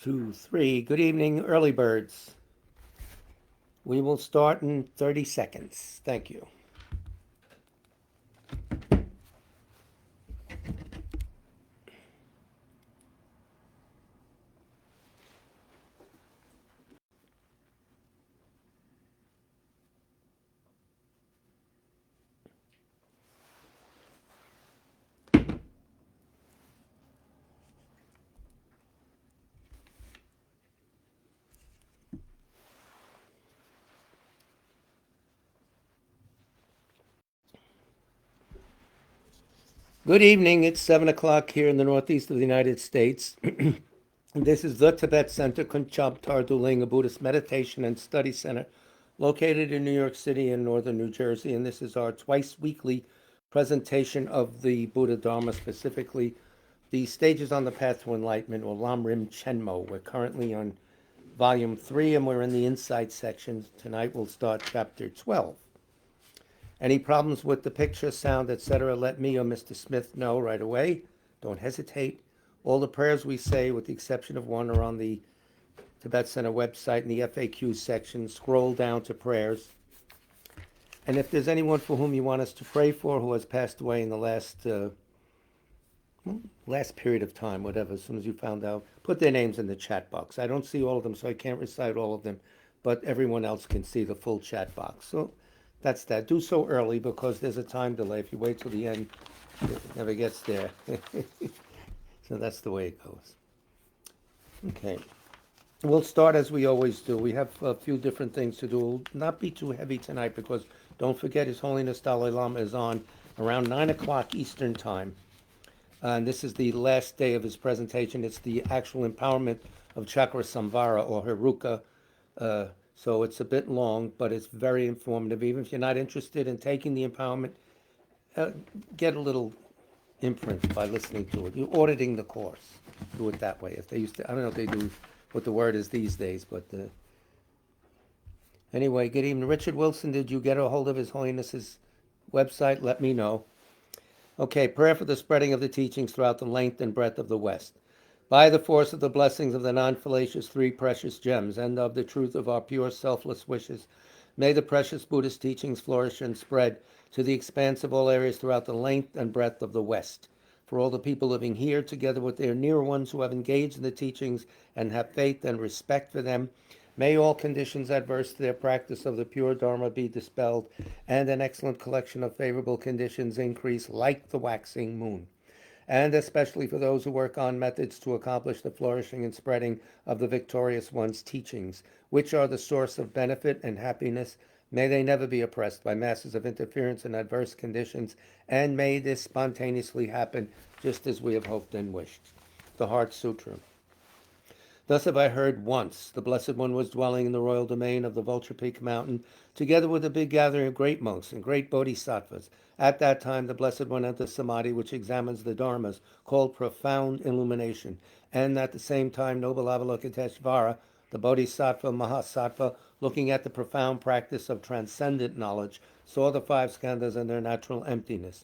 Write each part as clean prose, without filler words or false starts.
2, 3. Good evening, early birds. We will start in 30 seconds. Thank you. Good evening. It's 7 o'clock here in the northeast of the United States. This is the Tibet Center, Kunchab Tarduling, a Buddhist meditation and study center located in New York City and northern New Jersey. And this is our twice weekly presentation of the Buddha Dharma, specifically the stages on the path to enlightenment, or Lam Rim Chenmo. We're currently on volume 3 and we're in the insight section. Tonight we'll start chapter 12. Any problems with the picture, sound, etc., let me or Mr. Smith know right away. Don't hesitate. All the prayers we say, with the exception of one, are on the Tibet Center website in the FAQ section. Scroll down to prayers. And if there's anyone for whom you want us to pray for who has passed away in the last period of time, whatever, as soon as you found out, put their names in the chat box. I don't see all of them, so I can't recite all of them, but everyone else can see the full chat box. So that's that. Do so early because there's a time delay. If you wait till the end, it never gets there. So that's the way it goes. Okay. We'll start as we always do. We have a few different things to do. We'll not be too heavy tonight because don't forget His Holiness Dalai Lama is on around 9 o'clock Eastern Time. And this is the last day of his presentation. It's the actual empowerment of Chakra Samvara, or Heruka. So it's a bit long, but it's very informative. Even if you're not interested in taking the empowerment, get a little imprint by listening to it. You're auditing the course. Do it that way. If they used to, I don't know if they do what the word is these days, but anyway, good evening. Richard Wilson, did you get a hold of His Holiness's website? Let me know. Okay, prayer for the spreading of the teachings throughout the length and breadth of the West. By the force of the blessings of the non-fallacious three precious gems and of the truth of our pure selfless wishes, may the precious Buddhist teachings flourish and spread to the expanse of all areas throughout the length and breadth of the West. For all the people living here, together with their near ones who have engaged in the teachings and have faith and respect for them, may all conditions adverse to their practice of the pure Dharma be dispelled, and an excellent collection of favorable conditions increase like the waxing moon. And especially for those who work on methods to accomplish the flourishing and spreading of the victorious one's teachings, which are the source of benefit and happiness, may they never be oppressed by masses of interference and adverse conditions, and may this spontaneously happen just as we have hoped and wished. The Heart Sutra. Thus have I heard once the Blessed One was dwelling in the royal domain of the Vulture Peak Mountain, together with a big gathering of great monks and great bodhisattvas. At that time the Blessed One entered Samadhi, which examines the Dharmas, called profound illumination, and at the same time noble Avalokiteshvara, the Bodhisattva Mahasattva, looking at the profound practice of transcendent knowledge, saw the five skandhas and their natural emptiness.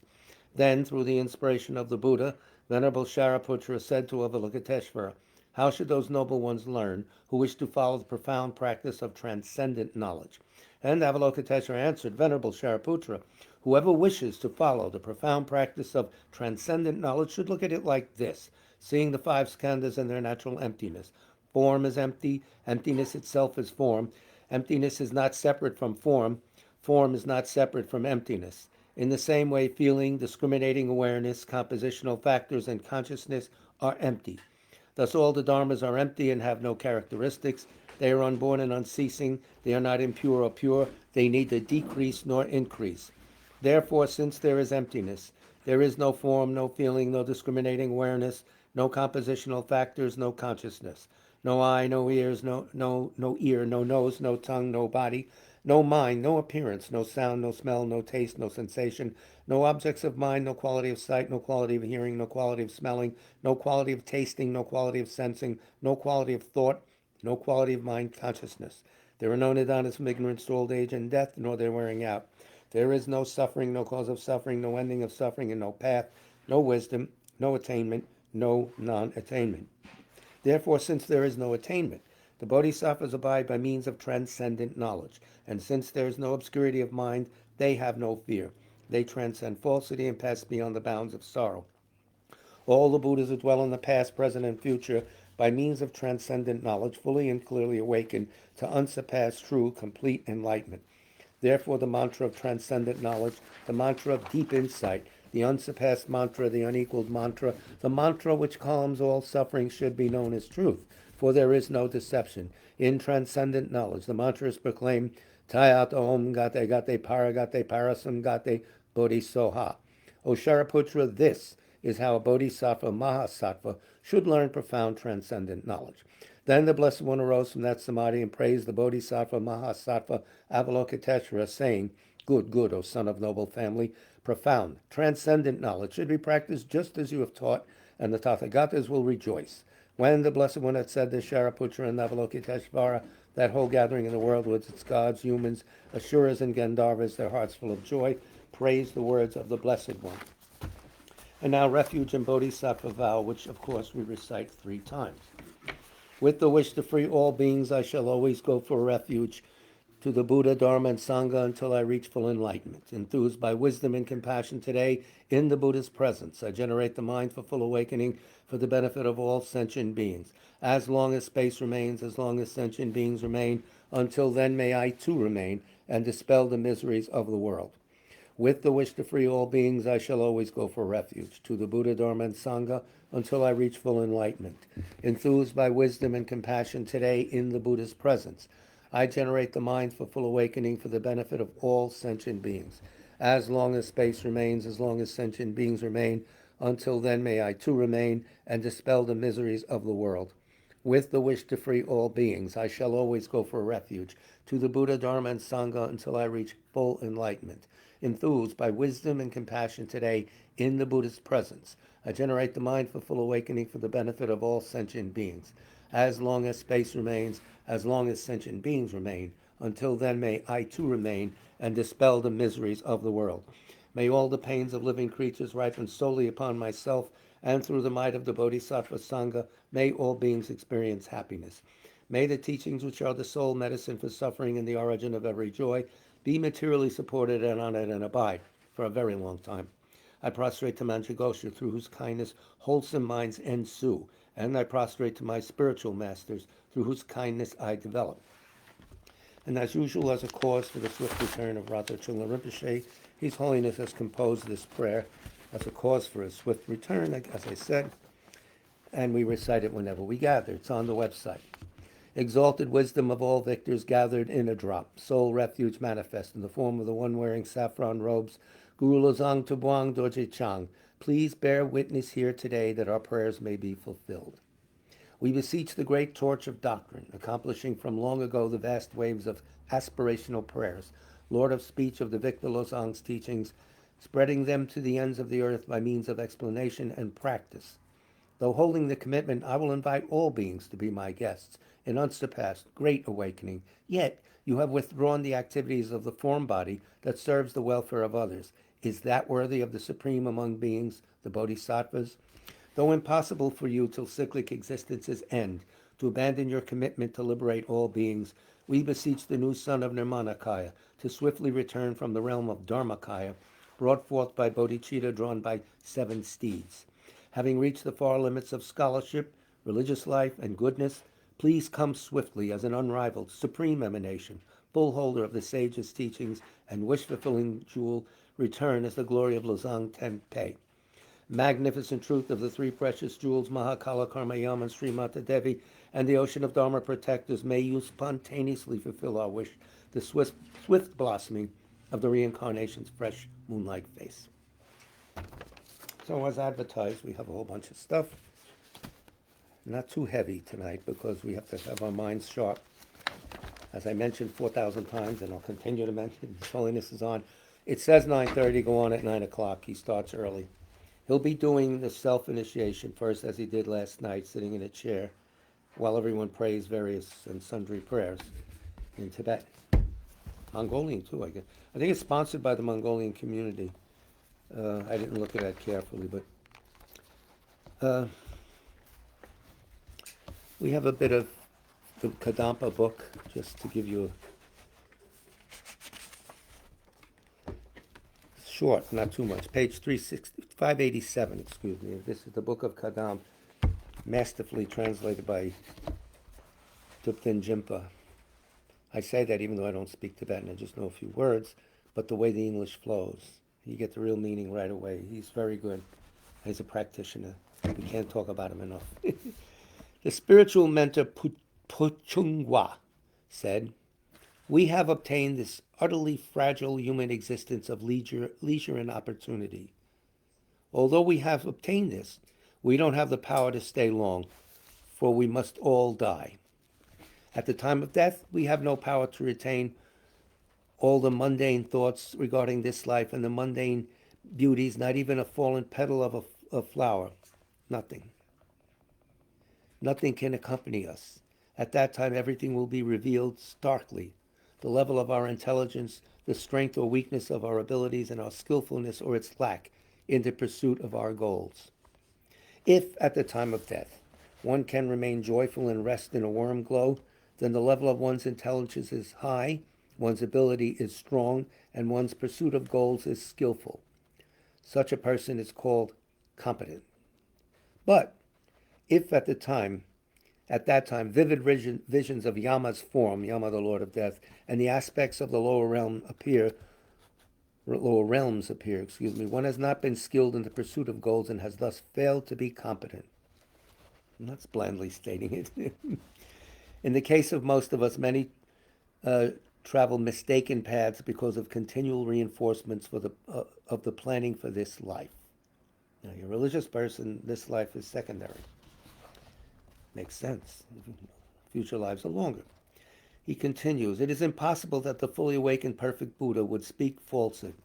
Then, through the inspiration of the Buddha, Venerable Shariputra said to Avalokiteshvara, how should those noble ones learn who wish to follow the profound practice of transcendent knowledge? And Avalokiteshvara answered, Venerable Shariputra, whoever wishes to follow the profound practice of transcendent knowledge should look at it like this, seeing the five skandhas and their natural emptiness. Form is empty, emptiness itself is form. Emptiness is not separate from form. Form is not separate from emptiness. In the same way, feeling, discriminating awareness, compositional factors, and consciousness are empty. Thus all the dharmas are empty and have no characteristics. They are unborn and unceasing. They are not impure or pure. They neither decrease nor increase. Therefore, since there is emptiness, there is no form, no feeling, no discriminating awareness, no compositional factors, no consciousness, no eye, no ears, no ear, no nose, no tongue, no body, no mind, no appearance, no sound, no smell, no taste, no sensation, no objects of mind, no quality of sight, no quality of hearing, no quality of smelling, no quality of tasting, no quality of sensing, no quality of thought, no quality of mind consciousness. There are no nidanas from ignorance to old age and death, nor their wearing out. There is no suffering, no cause of suffering, no ending of suffering, and no path, no wisdom, no attainment, no non-attainment. Therefore, since there is no attainment, the bodhisattvas abide by means of transcendent knowledge. And since there is no obscurity of mind, they have no fear. They transcend falsity and pass beyond the bounds of sorrow. All the Buddhas who dwell in the past, present, and future, by means of transcendent knowledge, fully and clearly awaken to unsurpassed, true, complete enlightenment. Therefore, the mantra of transcendent knowledge, the mantra of deep insight, the unsurpassed mantra, the unequaled mantra, the mantra which calms all suffering should be known as truth, for there is no deception. In transcendent knowledge, the mantra is proclaimed, Tayat Om Gate Gate Paragate Parasam Gate Bodhisoha. O Shariputra, this is how a bodhisattva mahasattva should learn profound transcendent knowledge. Then the Blessed One arose from that samadhi and praised the bodhisattva mahasattva Avalokiteshvara, saying, Good, good, O son of noble family, profound, transcendent knowledge should be practiced just as you have taught, and the Tathagatas will rejoice. When the Blessed One had said this, Shariputra and Avalokiteshvara, that whole gathering in the world with its gods, humans, Asuras, and Gandharvas, their hearts full of joy, praised the words of the Blessed One. And now refuge and bodhisattva vow, which of course we recite 3 times. With the wish to free all beings, I shall always go for refuge to the Buddha, Dharma, and Sangha until I reach full enlightenment. Enthused by wisdom and compassion today in the Buddha's presence, I generate the mind for full awakening for the benefit of all sentient beings. As long as space remains, as long as sentient beings remain, until then may I too remain and dispel the miseries of the world. With the wish to free all beings, I shall always go for refuge to the Buddha, Dharma, and Sangha until I reach full enlightenment. Enthused by wisdom and compassion today in the Buddha's presence, I generate the mind for full awakening for the benefit of all sentient beings. As long as space remains, as long as sentient beings remain, until then may I too remain and dispel the miseries of the world. With the wish to free all beings, I shall always go for refuge to the Buddha, Dharma, and Sangha until I reach full enlightenment. Enthused by wisdom and compassion today in the Buddha's presence, I generate the mind for full awakening for the benefit of all sentient beings. As long as space remains, as long as sentient beings remain, until then may I too remain and dispel the miseries of the world. May all the pains of living creatures ripen solely upon myself, and through the might of the Bodhisattva Sangha, may all beings experience happiness. May the teachings which are the sole medicine for suffering and the origin of every joy be materially supported and honored and abide for a very long time. I prostrate to Manjagosha, through whose kindness wholesome minds ensue, and I prostrate to my spiritual masters, through whose kindness I develop. And as usual, as a cause for the swift return of Radha Chungla Rinpoche, His Holiness has composed this prayer as a cause for his swift return, as I said, and we recite it whenever we gather. It's on the website. Exalted wisdom of all victors gathered in a drop, sole refuge manifest in the form of the one wearing saffron robes, Guru Lozang Tubuang Dorje Chang. Please bear witness here today that our prayers may be fulfilled. We beseech the great torch of doctrine, accomplishing from long ago the vast waves of aspirational prayers, Lord of speech of the Victor Lozang's teachings, spreading them to the ends of the earth by means of explanation and practice. Though holding the commitment, I will invite all beings to be my guests in unsurpassed great awakening. Yet you have withdrawn the activities of the form body that serves the welfare of others. Is that worthy of the supreme among beings, the bodhisattvas? Though impossible for you till cyclic existence's end to abandon your commitment to liberate all beings, we beseech the new son of Nirmanakaya to swiftly return from the realm of Dharmakaya, brought forth by bodhicitta drawn by 7 steeds. Having reached the far limits of scholarship, religious life, and goodness, please come swiftly as an unrivaled, supreme emanation, full holder of the sage's teachings and wish-fulfilling jewel, return as the glory of Lozang Tenpe. Magnificent truth of the 3 precious jewels, Mahakala, Karmayam, and Srimata Devi, and the ocean of Dharma protectors, may you spontaneously fulfill our wish, the swift blossoming of the reincarnation's fresh moonlight face. So as advertised, we have a whole bunch of stuff. Not too heavy tonight because we have to have our minds sharp. As I mentioned 4,000 times, and I'll continue to mention, His Holiness is on. It says 9:30, go on at 9 o'clock. He starts early. He'll be doing the self-initiation first, as he did last night, sitting in a chair, while everyone prays various and sundry prayers in Tibet. Mongolian, too, I guess. I think it's sponsored by the Mongolian community. I didn't look at that carefully, but We have a bit of the Kadampa book, just to give you a short, not too much. Page 587, excuse me. This is the book of Kadam, masterfully translated by Thupten Jimpa. I say that even though I don't speak Tibetan, I just know a few words, but the way the English flows, you get the real meaning right away. He's very good. He's a practitioner. We can't talk about him enough. The spiritual mentor Puchungwa said, "We have obtained this utterly fragile human existence of leisure and opportunity. Although we have obtained this, we don't have the power to stay long, for we must all die. At the time of death, we have no power to retain all the mundane thoughts regarding this life and the mundane beauties, not even a fallen petal of a flower. Nothing. Nothing can accompany us. At that time, everything will be revealed starkly. The level of our intelligence, the strength or weakness of our abilities, and our skillfulness or its lack in the pursuit of our goals. If, at the time of death, one can remain joyful and rest in a warm glow, then the level of one's intelligence is high, one's ability is strong, and one's pursuit of goals is skillful. Such a person is called competent. But if at that time, vivid visions of Yama's form, Yama the Lord of Death, and the aspects of the lower realms appear, one has not been skilled in the pursuit of goals and has thus failed to be competent." And that's blandly stating it. In the case of most of us, many travel mistaken paths because of continual reinforcements of the planning for this life. Now, you're a religious person, this life is secondary. Makes sense. Future lives are longer. He continues, "It is impossible that the fully awakened perfect Buddha would speak falsehood.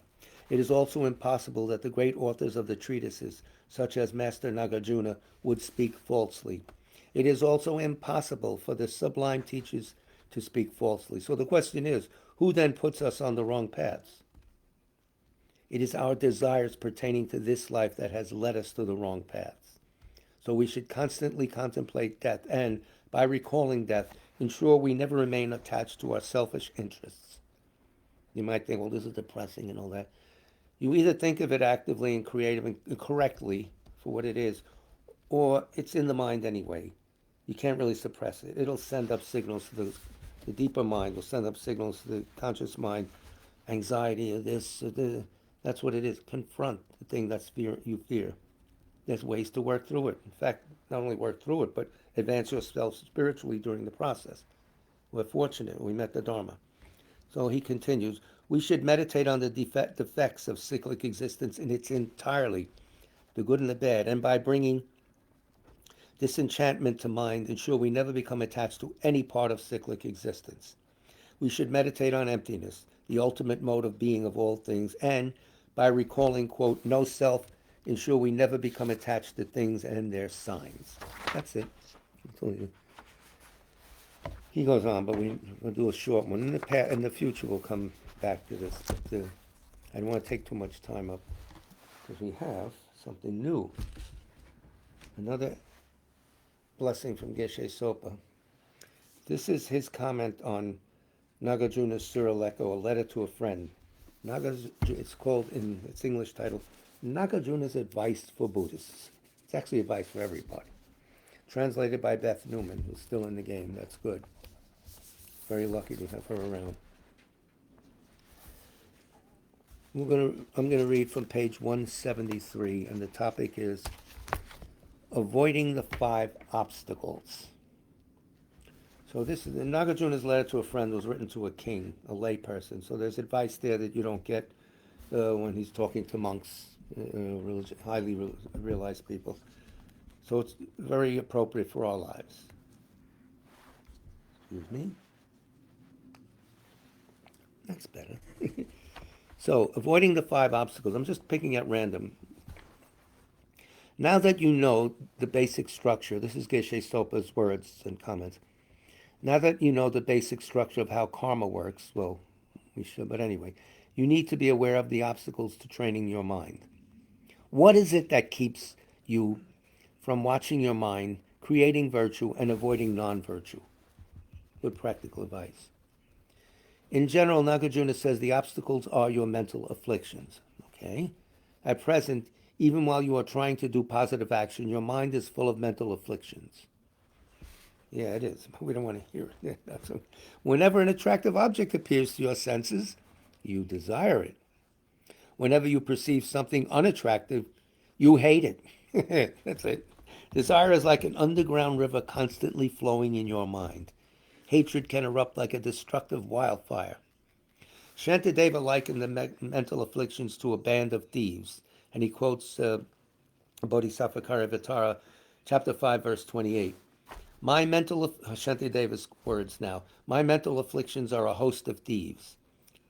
It is also impossible that the great authors of the treatises, such as Master Nagarjuna, would speak falsely. It is also impossible for the sublime teachers to speak falsely." So the question is, who then puts us on the wrong paths? It is our desires pertaining to this life that has led us to the wrong paths. So we should constantly contemplate death and, by recalling death, ensure we never remain attached to our selfish interests. You might think, well, this is depressing and all that. You either think of it actively and creatively and correctly for what it is, or it's in the mind anyway. You can't really suppress it. It'll send up signals to the deeper mind. Will send up signals to the conscious mind. Anxiety or this or this. That's what it is. Confront the thing that's you fear. There's ways to work through it. In fact, not only work through it, but advance yourself spiritually during the process. We're fortunate. We met the Dharma. So he continues, "We should meditate on the defects of cyclic existence in its entirety, the good and the bad, and by bringing disenchantment to mind, ensure we never become attached to any part of cyclic existence. We should meditate on emptiness, the ultimate mode of being of all things, and by recalling, quote, no self, ensure we never become attached to things and their signs." That's it. He goes on, but we'll do a short one. In the future, we'll come back to this. I don't want to take too much time up because we have something new. Another blessing from Geshe Sopa. This is his comment on Nagarjuna's Suraleko, a letter to a friend. It's called, in its English title, Nagarjuna's Advice for Buddhists. It's actually advice for everybody. Translated by Beth Newman, who's still in the game. That's good. Very lucky to have her around. I'm going to read from page 173, and the topic is Avoiding the 5 Obstacles. So this is Nagarjuna's letter to a friend was written to a king, a lay person. So there's advice there that you don't get when he's talking to monks, highly realized people. So it's very appropriate for our lives. Excuse me. That's better. So, avoiding the 5 obstacles. I'm just picking at random. Now that you know the basic structure, this is Geshe Sopa's words and comments. Now that you know the basic structure of how karma works, well, we should, but anyway, you need to be aware of the obstacles to training your mind. What is it that keeps you from watching your mind creating virtue, and avoiding non-virtue. Good practical advice. In general, Nagarjuna says the obstacles are your mental afflictions. Okay? At present, even while you are trying to do positive action, your mind is full of mental afflictions. Yeah, it is. But we don't want to hear it. Whenever an attractive object appears to your senses, you desire it. Whenever you perceive something unattractive, you hate it. That's it. Desire is like an underground river constantly flowing in your mind. Hatred can erupt like a destructive wildfire. Shantideva likened the mental afflictions to a band of thieves, and he quotes Bodhisattva Karivatara, chapter 5, verse 28. Shantideva's words now, my mental afflictions are a host of thieves,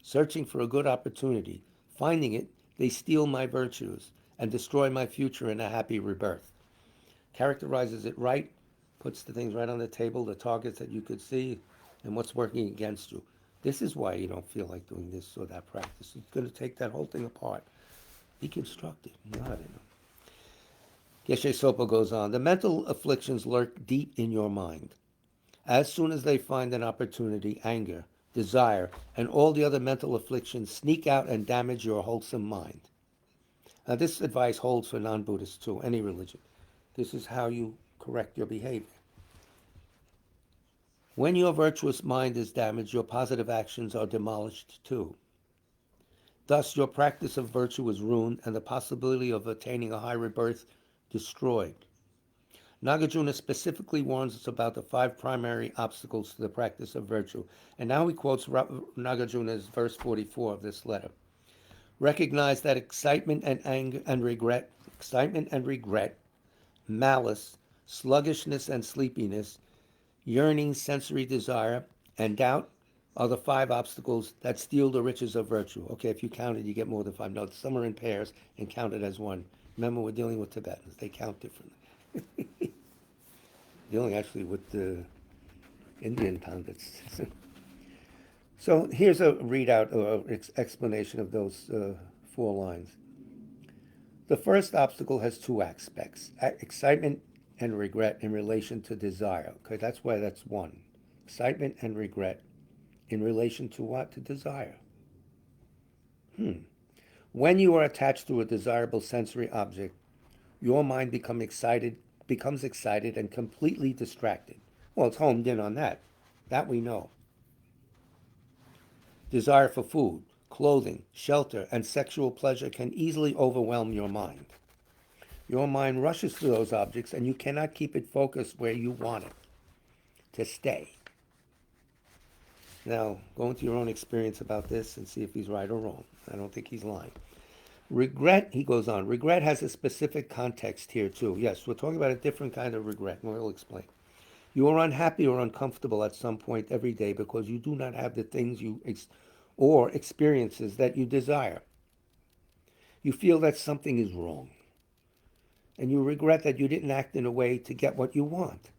searching for a good opportunity. Finding it, they steal my virtues and destroy my future in a happy rebirth. Characterizes it right, puts the things right on the table, the targets that you could see, and what's working against you. This is why you don't feel like doing this or that practice. It's going to take that whole thing apart. Deconstruct it. Not in them. Geshe Sopa goes on, the mental afflictions lurk deep in your mind. As soon as they find an opportunity, anger, desire, and all the other mental afflictions sneak out and damage your wholesome mind. Now, this advice holds for non-Buddhists too, any religion. This is how you correct your behavior. When your virtuous mind is damaged, your positive actions are demolished too. Thus, your practice of virtue is ruined and the possibility of attaining a high rebirth destroyed. Nagarjuna specifically warns us about the 5 primary obstacles to the practice of virtue. And now he quotes Nagarjuna's verse 44 of this letter. Recognize that excitement and anger and regret, malice, sluggishness and sleepiness, yearning, sensory desire, and doubt are the 5 obstacles that steal the riches of virtue. Okay, if you count it, you get more than 5. No, some are in pairs and counted as one. Remember, we're dealing with Tibetans. They count differently. Dealing actually with the Indian pundits. So here's a readout or explanation of those 4 lines. The first obstacle has 2 aspects, excitement and regret in relation to desire. Okay, that's why that's 1. Excitement and regret in relation to what? To desire. When you are attached to a desirable sensory object, your mind becomes excited and completely distracted. Well, it's homed in on that. That we know. Desire for food, clothing, shelter, and sexual pleasure can easily overwhelm your mind. Your mind rushes to those objects and you cannot keep it focused where you want it to stay. Now, go into your own experience about this and see if he's right or wrong. I don't think he's lying. Regret, he goes on, regret has a specific context here too. Yes, we're talking about a different kind of regret, and we'll explain. You are unhappy or uncomfortable at some point every day because you do not have the things or experiences that you desire. You feel that something is wrong, and you regret that you didn't act in a way to get what you want.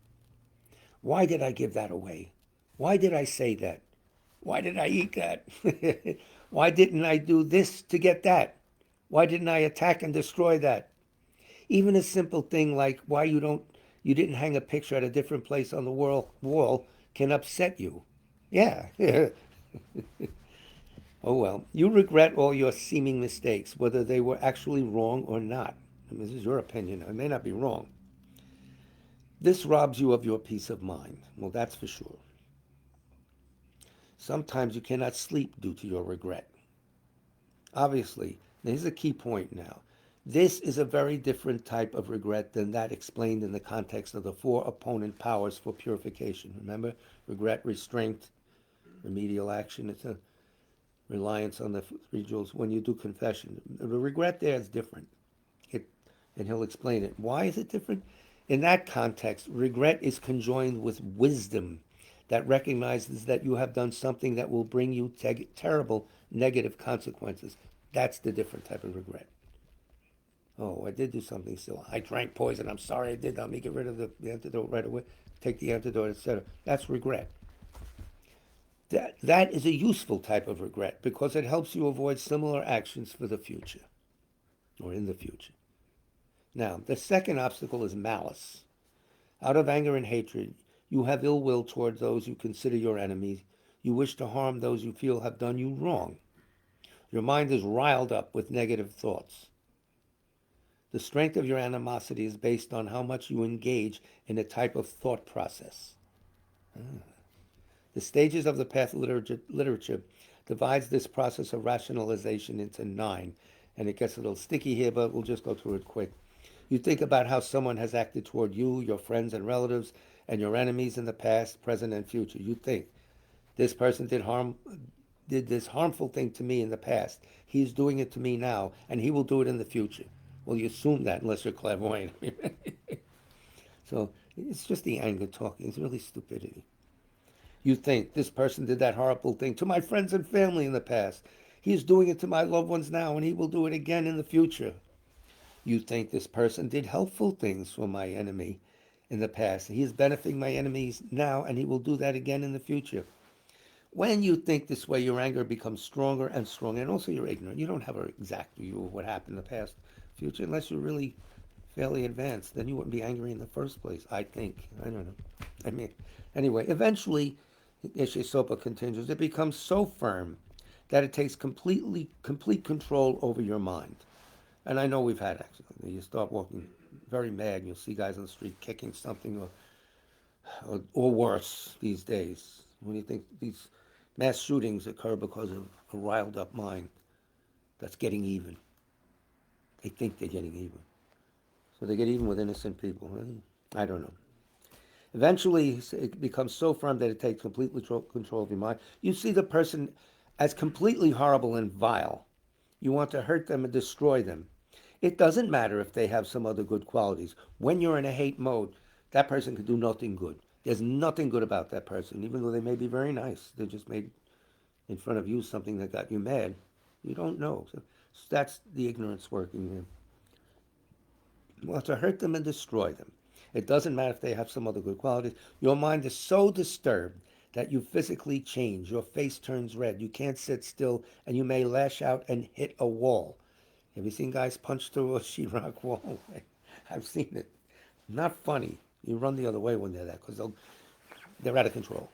Why did I give that away? Why did I say that? Why did I eat that? Why didn't I do this to get that? Why didn't I attack and destroy that? Even a simple thing like why you didn't hang a picture at a different place on the wall can upset you. Yeah. Oh well. You regret all your seeming mistakes, whether they were actually wrong or not. And this is your opinion. It may not be wrong. This robs you of your peace of mind. Well, that's for sure. Sometimes you cannot sleep due to your regret. Obviously, here's a key point now. This is a very different type of regret than that explained in the context of the 4 opponent powers for purification. Remember, regret, restraint, remedial action. It's a reliance on the 3 jewels when you do confession. The regret there is different. And he'll explain it. Why is it different? In that context, regret is conjoined with wisdom that recognizes that you have done something that will bring you terrible negative consequences. That's the different type of regret. Oh, I did do something still. I drank poison. I'm sorry I did. Let me get rid of the antidote right away. Take the antidote, etc. That's regret. That is a useful type of regret because it helps you avoid similar actions for the future or in the future. Now, the second obstacle is malice. Out of anger and hatred, you have ill will towards those you consider your enemies. You wish to harm those you feel have done you wrong. Your mind is riled up with negative thoughts. The strength of your animosity is based on how much you engage in a type of thought process. The stages of the path literature divides this process of rationalization into 9, and it gets a little sticky here, but we'll just go through it quick. You think about how someone has acted toward you, your friends and relatives, and your enemies in the past, present, and future. You think, this person did this harmful thing to me in the past. He's doing it to me now, and he will do it in the future. Well, you assume that unless you're clairvoyant. So it's just the anger talking. It's really stupidity. You think, this person did that horrible thing to my friends and family in the past. He's doing it to my loved ones now, and he will do it again in the future. You think, this person did helpful things for my enemy in the past. He is benefiting my enemies now, and he will do that again in the future. When you think this way, your anger becomes stronger and stronger, and also you're ignorant. You don't have an exact view of what happened in the past, future, unless you're really fairly advanced. Then you wouldn't be angry in the first place, I think. I don't know. I mean, anyway, eventually, Ishe Sopa continues, it becomes so firm that it takes complete control over your mind. And I know we've had accidents. You start walking very mad, and you'll see guys on the street kicking something, or worse these days. When you think these mass shootings occur because of a riled up mind that's getting even. They think they're getting even. So they get even with innocent people. I don't know. Eventually, it becomes so firm that it takes complete control of your mind. You see the person as completely horrible and vile. You want to hurt them and destroy them. It doesn't matter if they have some other good qualities. When you're in a hate mode, that person can do nothing good. There's nothing good about that person, even though they may be very nice. They just made in front of you something that got you mad. You don't know. So that's the ignorance working there. You want to hurt them and destroy them. It doesn't matter if they have some other good qualities. Your mind is so disturbed that you physically change. Your face turns red. You can't sit still, and you may lash out and hit a wall. Have you seen guys punch through a sheetrock wall? I've seen it. Not funny. You run the other way when they're that, because they're out of control.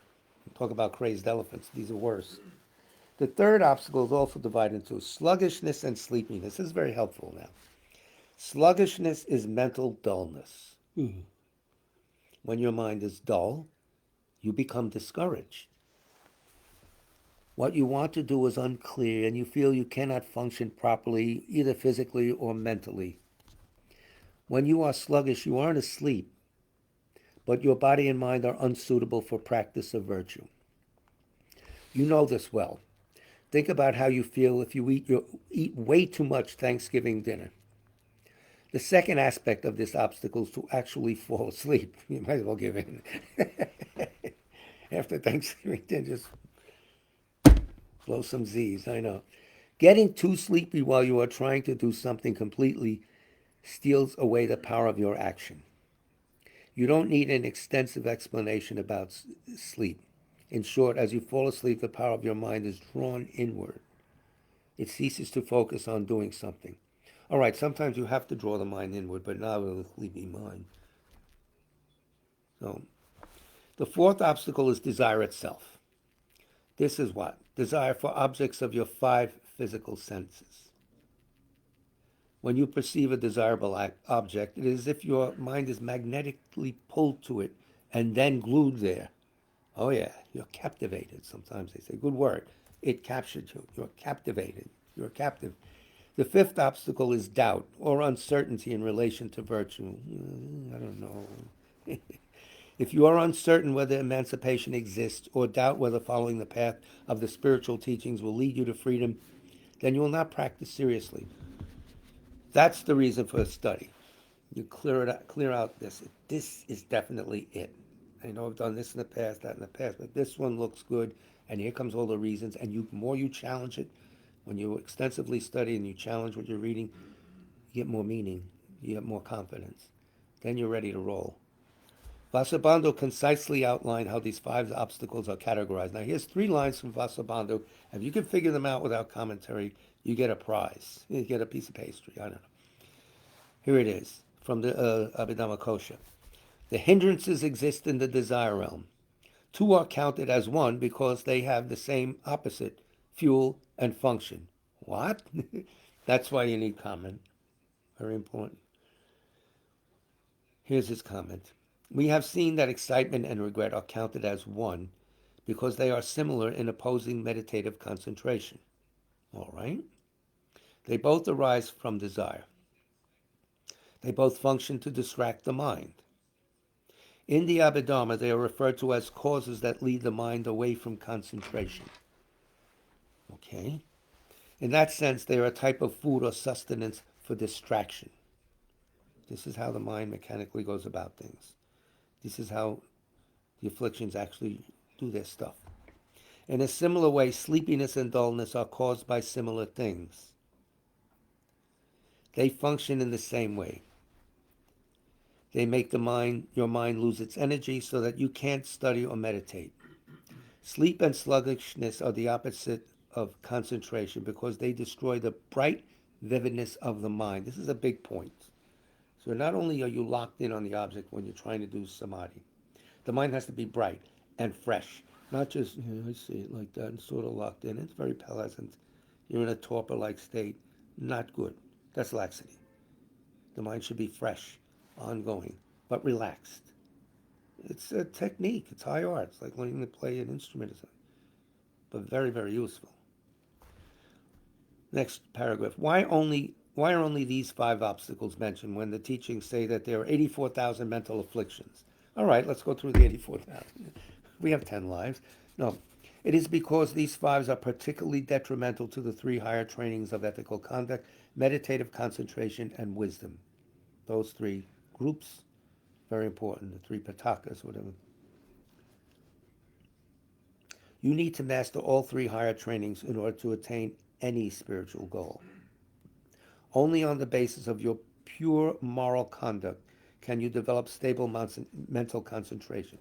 Talk about crazed elephants. These are worse. The third obstacle is also divided into sluggishness and sleepiness. This is very helpful now. Sluggishness is mental dullness. When your mind is dull, you become discouraged. What you want to do is unclear, and you feel you cannot function properly, either physically or mentally. When you are sluggish, you aren't asleep, but your body and mind are unsuitable for practice of virtue. You know this well. Think about how you feel if you eat way too much Thanksgiving dinner. The second aspect of this obstacle is to actually fall asleep. You might as well give in. After Thanksgiving dinner, just blow some Z's, I know. Getting too sleepy while you are trying to do something completely steals away the power of your action. You don't need an extensive explanation about sleep. In short, as you fall asleep, the power of your mind is drawn inward. It ceases to focus on doing something. All right, sometimes you have to draw the mind inward, but not with a sleepy mind. So, the fourth obstacle is desire itself. This is what? Desire for objects of your 5 physical senses. When you perceive a desirable object, it is as if your mind is magnetically pulled to it and then glued there. Oh yeah, you're captivated. Sometimes they say, good word. It captured you. You're captivated. You're captive. The fifth obstacle is doubt or uncertainty in relation to virtue. I don't know. If you are uncertain whether emancipation exists or doubt whether following the path of the spiritual teachings will lead you to freedom, then you will not practice seriously. That's the reason for a study. You clear out this. This is definitely it. I know I've done this in the past, that in the past, but this one looks good, and here comes all the reasons, and the more you challenge it, when you extensively study and you challenge what you're reading, you get more meaning, you get more confidence. Then you're ready to roll. Vasubandhu concisely outlined how these 5 obstacles are categorized. Now here's 3 lines from Vasubandhu. If you can figure them out without commentary, you get a prize. You get a piece of pastry. I don't know. Here it is from the Abhidhamma Kosha. The hindrances exist in the desire realm. Two are counted as one because they have the same opposite, fuel and function. What? That's why you need comment. Very important. Here's his comment. We have seen that excitement and regret are counted as one because they are similar in opposing meditative concentration. All right? They both arise from desire. They both function to distract the mind. In the Abhidharma, they are referred to as causes that lead the mind away from concentration. Okay? In that sense, they are a type of food or sustenance for distraction. This is how the mind mechanically goes about things. This is how the afflictions actually do their stuff. In a similar way, sleepiness and dullness are caused by similar things. They function in the same way. They make your mind lose its energy so that you can't study or meditate. Sleep and sluggishness are the opposite of concentration because they destroy the bright vividness of the mind. This is a big point. So not only are you locked in on the object when you're trying to do samadhi, the mind has to be bright and fresh, not just, I see it like that and sort of locked in. It's very pleasant. You're in a torpor-like state. Not good. That's laxity. The mind should be fresh, ongoing, but relaxed. It's a technique. It's high art. It's like learning to play an instrument or something, but very, very useful. Next paragraph. Why are only these 5 obstacles mentioned when the teachings say that there are 84,000 mental afflictions? All right, let's go through the 84,000. We have 10 lives. No, it is because these 5 are particularly detrimental to the 3 higher trainings of ethical conduct, meditative concentration, and wisdom. Those 3 groups, very important, the 3 patakas, whatever. You need to master all 3 higher trainings in order to attain any spiritual goal. Only on the basis of your pure moral conduct can you develop stable mental concentration.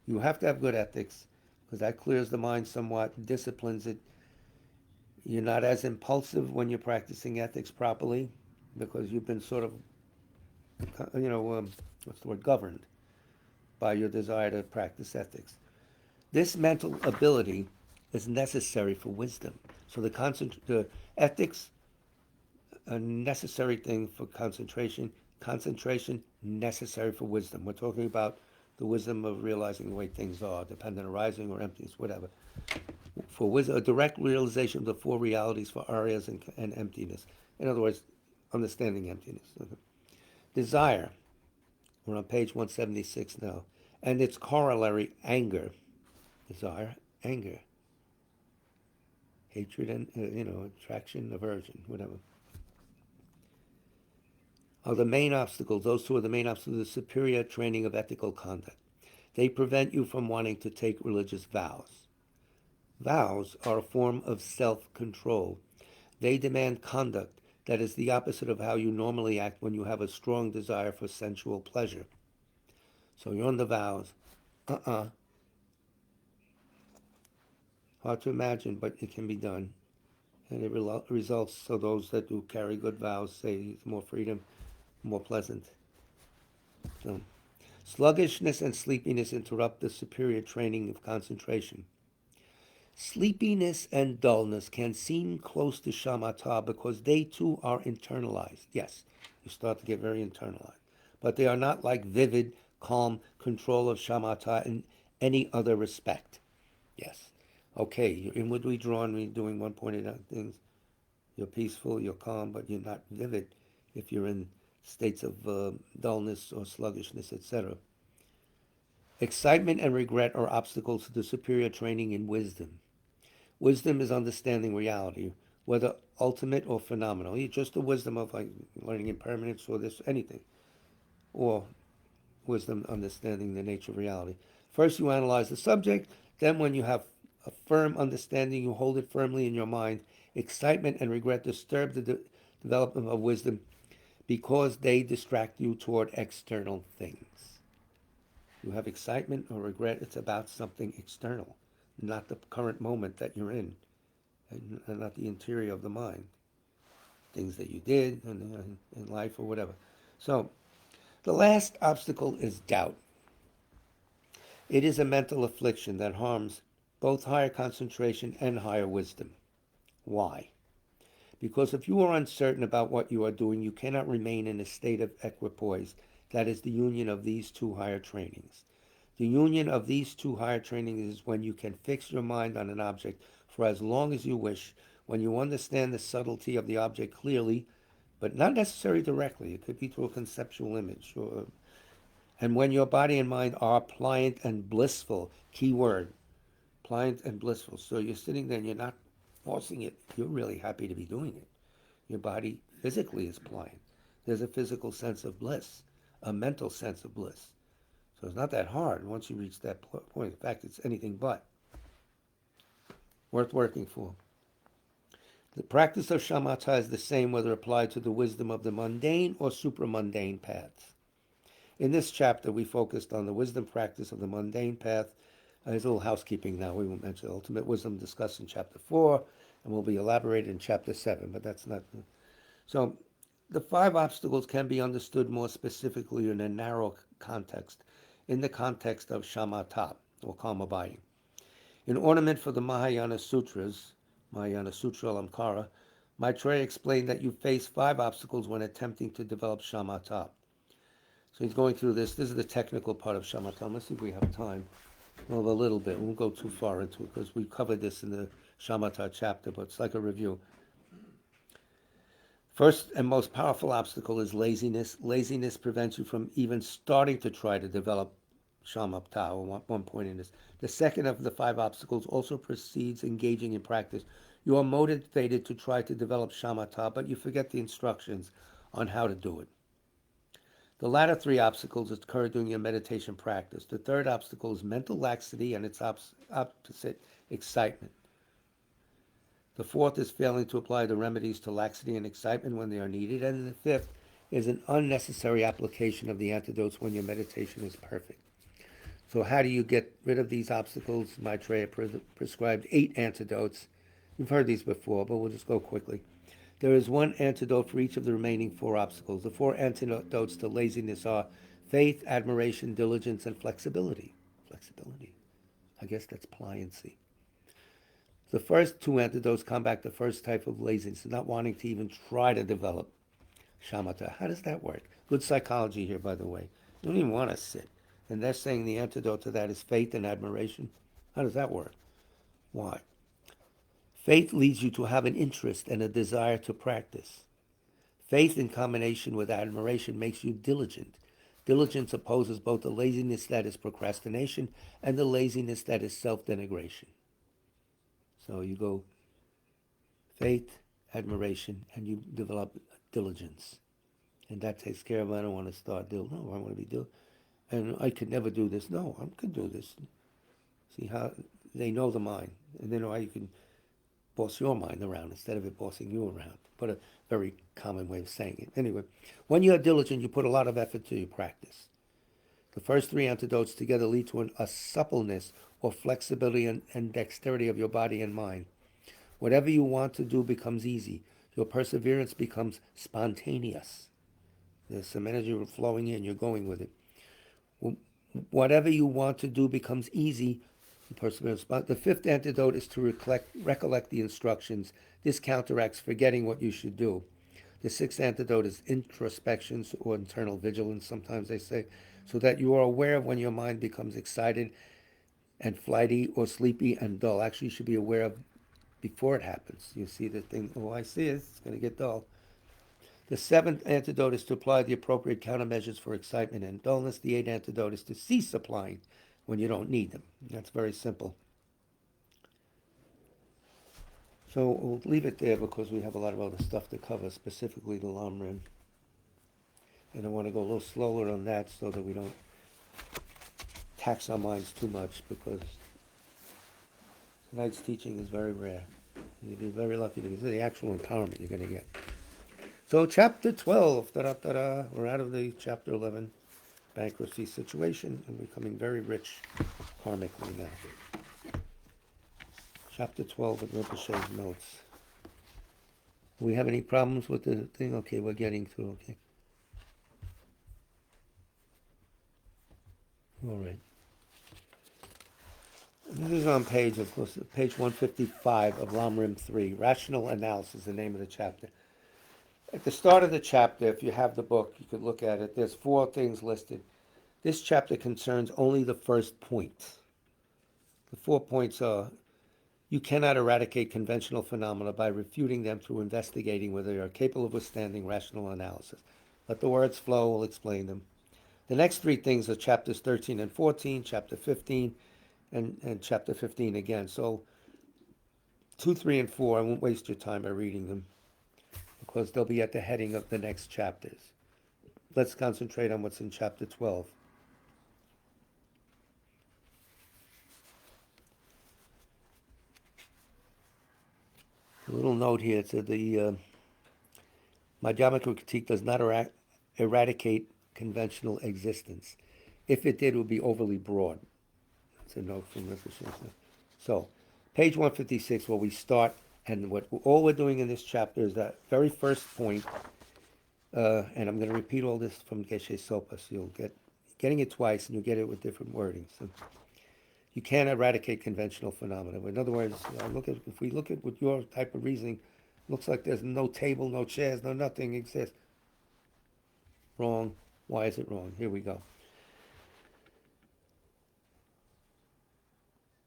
You have to have good ethics because that clears the mind somewhat, disciplines it. You're not as impulsive when you're practicing ethics properly because you've been sort of, governed by your desire to practice ethics. This mental ability is necessary for wisdom. So the ethics, a necessary thing for concentration. Concentration, necessary for wisdom. We're talking about the wisdom of realizing the way things are, dependent arising or emptiness, whatever. For wisdom, a direct realization of the 4 realities for arias and emptiness. In other words, understanding emptiness. Okay. Desire, we're on page 176 now, and its corollary, anger. Desire, anger. Hatred and, attraction, aversion, whatever. Are the main obstacles. Those 2 are the main obstacles to the superior training of ethical conduct. They prevent you from wanting to take religious vows. Vows are a form of self-control. They demand conduct that is the opposite of how you normally act when you have a strong desire for sensual pleasure. So you're on the vows. Hard to imagine, but it can be done. And it results, so those that do carry good vows say it's more freedom, more pleasant. So, sluggishness and sleepiness interrupt the superior training of concentration. Sleepiness and dullness can seem close to shamatha because they too are internalized. Yes, you start to get very internalized. But they are not like vivid, calm control of shamatha in any other respect. Yes. Okay, you're inwardly drawn when you're doing one-pointed things. You're peaceful, you're calm, but you're not vivid if you're in states of dullness or sluggishness, etc. Excitement and regret are obstacles to the superior training in wisdom. Wisdom is understanding reality, whether ultimate or phenomenal. Just the wisdom of like learning impermanence or this, anything. Or wisdom understanding the nature of reality. First you analyze the subject, then when you have a firm understanding, you hold it firmly in your mind. Excitement and regret disturb the development of wisdom because they distract you toward external things. You have excitement or regret, it's about something external, not the current moment that you're in, and not the interior of the mind. Things that you did in life or whatever. So, the last obstacle is doubt. It is a mental affliction that harms both higher concentration and higher wisdom. Why? Because if you are uncertain about what you are doing, you cannot remain in a state of equipoise. That is the union of these two higher trainings. The union of these two higher trainings is when you can fix your mind on an object for as long as you wish, when you understand the subtlety of the object clearly, but not necessarily directly. It could be through a conceptual image. And when your body and mind are pliant and blissful, key word, pliant and blissful. So you're sitting there and you're not forcing it. You're really happy to be doing it. Your body physically is pliant. There's a physical sense of bliss, a mental sense of bliss. So it's not that hard once you reach that point. In fact, it's anything but worth working for. The practice of shamatha is the same whether applied to the wisdom of the mundane or supramundane paths. In this chapter, we focused on the wisdom practice of the mundane path. There's a little housekeeping now. We won't mention ultimate wisdom discussed in chapter 4, and will be elaborated in chapter 7, but that's not. So the 5 obstacles can be understood more specifically in a narrow context, in the context of shamatha, or calm abiding. In ornament for the Mahayana Sutras, Mahayana Sutra Alamkara, Maitreya explained that you face 5 obstacles when attempting to develop shamatha. So he's going through this. This is the technical part of shamatha. Let's see if we have time. Well, a little bit. We won't go too far into it because we covered this in the shamatha chapter, but it's like a review. First and most powerful obstacle is laziness. Laziness prevents you from even starting to try to develop shamatha at one point in this. The second of the 5 obstacles also precedes engaging in practice. You are motivated to try to develop shamatha, but you forget the instructions on how to do it. The latter 3 obstacles occur during your meditation practice. The third obstacle is mental laxity and its opposite, excitement. The fourth is failing to apply the remedies to laxity and excitement when they are needed. And the fifth is an unnecessary application of the antidotes when your meditation is perfect. So how do you get rid of these obstacles? Maitreya prescribed 8 antidotes. You've heard these before, but we'll just go quickly. There is one antidote for each of the remaining 4 obstacles. The 4 antidotes to laziness are faith, admiration, diligence, and flexibility. Flexibility. I guess that's pliancy. The first 2 antidotes combat the first type of laziness, not wanting to even try to develop shamatha. How does that work? Good psychology here, by the way. You don't even want to sit. And they're saying the antidote to that is faith and admiration. How does that work? Why? Faith leads you to have an interest and a desire to practice. Faith in combination with admiration makes you diligent. Diligence opposes both the laziness that is procrastination and the laziness that is self-denigration. So you go faith, admiration, and you develop diligence. And that takes care of, I don't want to start doing, no, I want to be doing, and I could never do this. No, I could do this. See how they know the mind, and they know how you can boss your mind around instead of it bossing you around. But a very common way of saying it. Anyway, when you are diligent, you put a lot of effort to your practice. The first 3 antidotes together lead to a suppleness or flexibility and dexterity of your body and mind. Whatever you want to do becomes easy. Your perseverance becomes spontaneous. There's some energy flowing in, you're going with it. Whatever you want to do becomes easy. Perseverance. But the 5th antidote is to recollect the instructions. This counteracts forgetting what you should do. The 6th antidote is introspection or internal vigilance, sometimes they say, so that you are aware of when your mind becomes excited and flighty or sleepy and dull. Actually, you should be aware of before it happens. You see the thing, oh, I see it, it's going to get dull. The 7th antidote is to apply the appropriate countermeasures for excitement and dullness. The 8th antidote is to cease applying when you don't need them. That's very simple. So we'll leave it there because we have a lot of other stuff to cover, specifically the LAM. And I want to go a little slower on that so that we don't tax our minds too much, because tonight's teaching is very rare. You'll be very lucky to get the actual empowerment you're going to get. So chapter 12, da-da-da-da, we're out of the chapter 11 bankruptcy situation and becoming very rich karmically now. Chapter 12 with Rinpoche's notes. Do we have any problems with the thing? Okay, we're getting through, okay. All right. This is on page 155 of LAM 3. Rational Analysis, the name of the chapter. At the start of the chapter, if you have the book, you could look at it. There's 4 things listed. This chapter concerns only the first point. The 4 points are: you cannot eradicate conventional phenomena by refuting them through investigating whether they are capable of withstanding rational analysis. Let the words flow, we'll explain them. The next 3 things are chapters 13 and 14, chapter 15, and chapter 15 again. So 2, 3, and 4, I won't waste your time by reading them because they'll be at the heading of the next chapters. Let's concentrate on what's in chapter 12. A little note here. It said the Madhyamaka critique does not eradicate conventional existence. If it did, it would be overly broad. That's a note from Mr. Simpson. So, page 156, where we start, and all we're doing in this chapter is that very first point, and I'm going to repeat all this from Geshe Sopa, so you'll getting it twice, and you'll get it with different wording. So, you can't eradicate conventional phenomena. In other words, if we look at with your type of reasoning, looks like there's no table, no chairs, no nothing exists. Wrong. Why is it wrong? Here we go.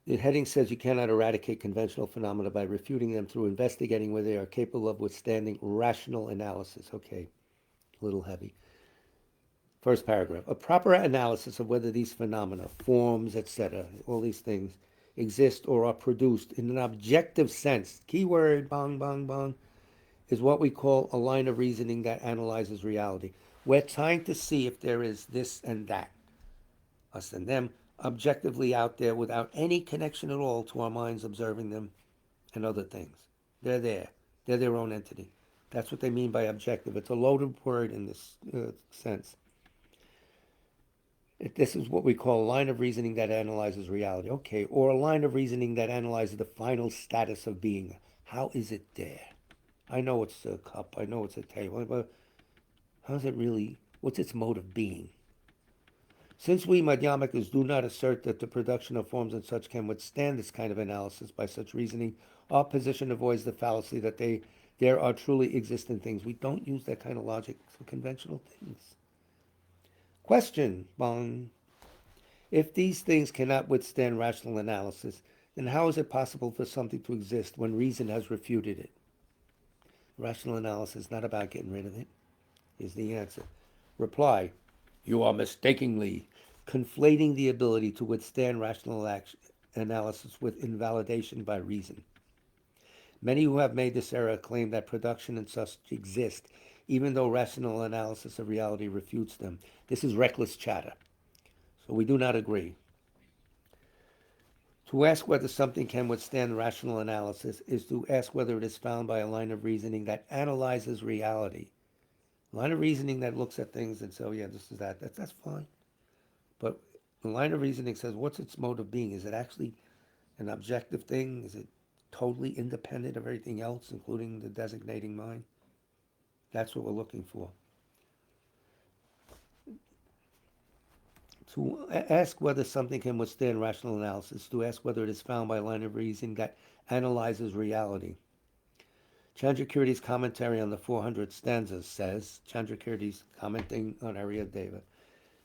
The heading says you cannot eradicate conventional phenomena by refuting them through investigating whether they are capable of withstanding rational analysis. Okay, a little heavy. First paragraph. A proper analysis of whether these phenomena, forms, etc., all these things, exist or are produced in an objective sense, keyword, bong, bong, bong, is what we call a line of reasoning that analyzes reality. We're trying to see if there is this and that, us and them, objectively out there without any connection at all to our minds observing them and other things. They're there. They're their own entity. That's what they mean by objective. It's a loaded word in this sense. This is what we call a line of reasoning that analyzes reality. Okay, or a line of reasoning that analyzes the final status of being. How is it there? I know it's a cup. I know it's a table. But how's it really? What's its mode of being? Since we Madhyamikas do not assert that the production of forms and such can withstand this kind of analysis by such reasoning, our position avoids the fallacy that there are truly existent things. We don't use that kind of logic for conventional things. Question, bong. If these things cannot withstand rational analysis, then how is it possible for something to exist when reason has refuted it? Rational analysis is not about getting rid of it, is the answer. Reply, you are mistakenly conflating the ability to withstand rational analysis with invalidation by reason. Many who have made this error claim that production and such exist, even though rational analysis of reality refutes them. This is reckless chatter. So we do not agree. To ask whether something can withstand rational analysis is to ask whether it is found by a line of reasoning that analyzes reality. A line of reasoning that looks at things and says, oh yeah, this is that. That's fine. But the line of reasoning says, what's its mode of being? Is it actually an objective thing? Is it totally independent of everything else, including the designating mind? That's what we're looking for. To ask whether something can withstand rational analysis, to ask whether it is found by a line of reasoning that analyzes reality. Chandrakirti's commentary on the 400 stanzas says, Chandrakirti's commenting on Arya Deva,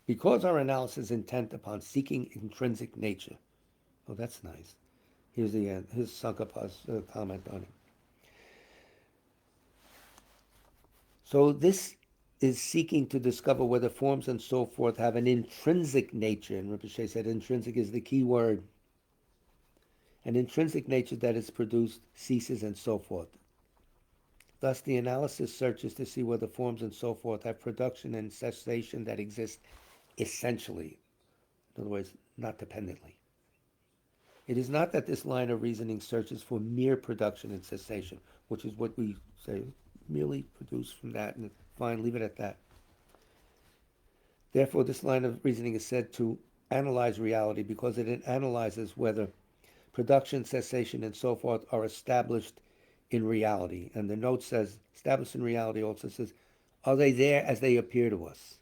because our analysis is intent upon seeking intrinsic nature. Oh, that's nice. Here's the end. Here's Tsong-kha-pa's comment on it. So this is seeking to discover whether forms and so forth have an intrinsic nature. And Rinpoche said intrinsic is the key word. An intrinsic nature that is produced, ceases, and so forth. Thus, the analysis searches to see whether forms and so forth have production and cessation that exist essentially. In other words, not dependently. It is not that this line of reasoning searches for mere production and cessation, which is what we say, merely produce from that, and fine, leave it at that. Therefore, this line of reasoning is said to analyze reality because it analyzes whether production, cessation, and so forth are established in reality. And the note says, established in reality also says, are they there as they appear to us?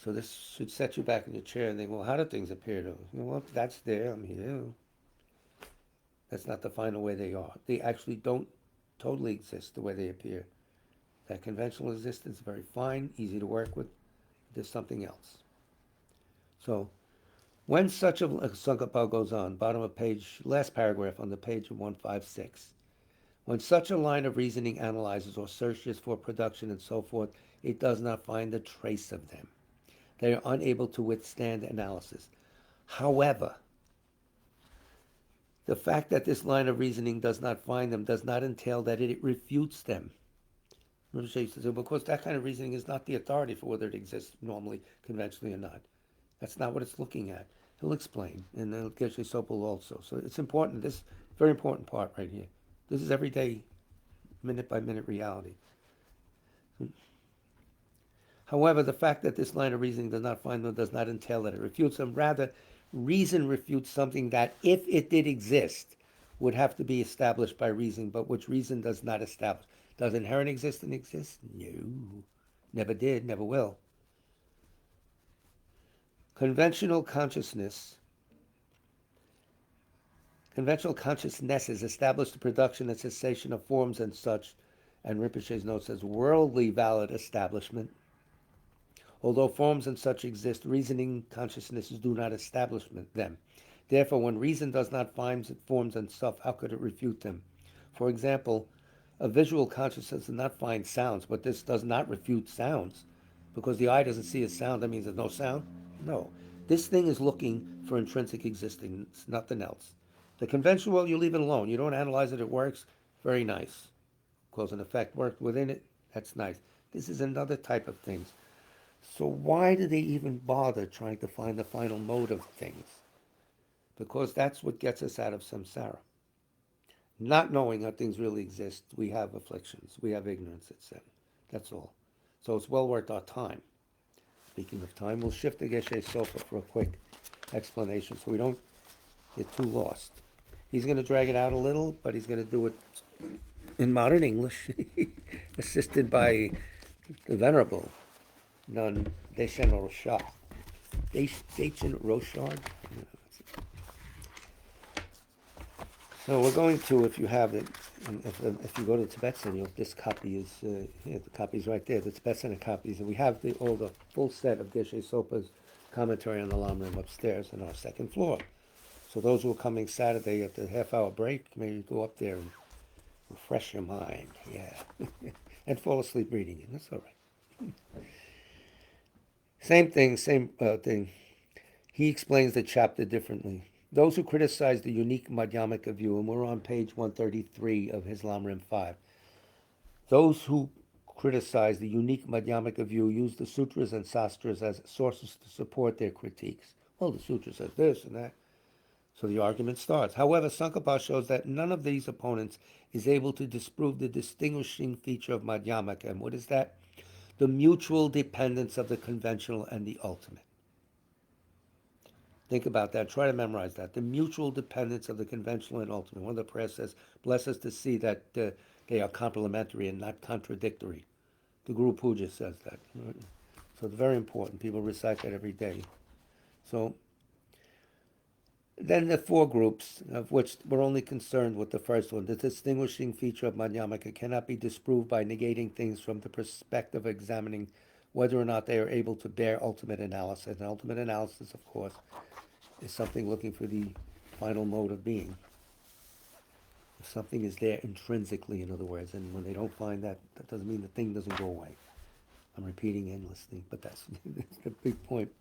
So this should set you back in your chair and think, well, how do things appear to? Well, that's there. I'm here. That's not the final way they are. They actually don't totally exist the way they appear. That conventional existence is very fine, easy to work with. There's something else. So when such a Tsong-kha-pa goes on, bottom of page, last paragraph on the page of 156. When such a line of reasoning analyzes or searches for production and so forth, it does not find a trace of them. They are unable to withstand analysis. However, the fact that this line of reasoning does not find them does not entail that it refutes them. Rinpoche used to say, because that kind of reasoning is not the authority for whether it exists normally, conventionally or not. That's not what it's looking at. He'll explain, and Geshe Sopa will also. So it's important, this very important part right here. This is everyday, minute by minute reality. However, the fact that this line of reasoning does not find them does not entail that it refutes them. Rather, reason refutes something that, if it did exist, would have to be established by reason, but which reason does not establish. Does inherent existence exist? No. Never did, never will. Conventional consciousness is established the production and cessation of forms and such, and Rinpoche's note says worldly valid establishment. Although forms and such exist, reasoning consciousnesses do not establish them. Therefore, when reason does not find forms and stuff, how could it refute them? For example, a visual consciousness does not find sounds, but this does not refute sounds. Because the eye doesn't see a sound, that means there's no sound? No. This thing is looking for intrinsic existence, nothing else. The conventional world, you leave it alone. You don't analyze it, it works. Very nice. Cause and effect worked within it, that's nice. This is another type of things. So why do they even bother trying to find the final mode of things? Because that's what gets us out of samsara. Not knowing that things really exist, we have afflictions, we have ignorance, etc. That's all. So it's well worth our time. Speaking of time, we'll shift to Geshe Sopa for a quick explanation so we don't get too lost. He's going to drag it out a little, but he's going to do it in modern English, assisted by the Venerable Nun Dechen Rochard. Dechen Rochard? So we're going to, if you have it, if you go to Tibetan, this copy is, the copy's right there, the Tibetan copies, and we have the full set of Geshe Sopa's commentary on the LAM upstairs on our second floor. So those who are coming Saturday at the half-hour break, maybe go up there and refresh your mind, and fall asleep reading it. That's all right. Same thing. He explains the chapter differently. Those who criticize the unique Madhyamaka view, and we're on page 133 of his Lam 5. Those who criticize the unique Madhyamaka view use the sutras and sastras as sources to support their critiques. Well, the sutra says this and that. So the argument starts. However, Tsong-kha-pa shows that none of these opponents is able to disprove the distinguishing feature of Madhyamaka. And what is that? The mutual dependence of the conventional and the ultimate. Think about that. Try to memorize that. The mutual dependence of the conventional and ultimate. One of the prayers says, bless us to see that they are complementary and not contradictory. The Guru Puja says that. Right? So it's very important. People recite that every day. So then the four groups, of which we're only concerned with the first one. The distinguishing feature of Madhyamaka cannot be disproved by negating things from the perspective of examining whether or not they are able to bear ultimate analysis. And ultimate analysis, of course, is something looking for the final mode of being. If something is there intrinsically, in other words, and when they don't find that, that doesn't mean the thing doesn't go away. I'm repeating endlessly, but that's the big point.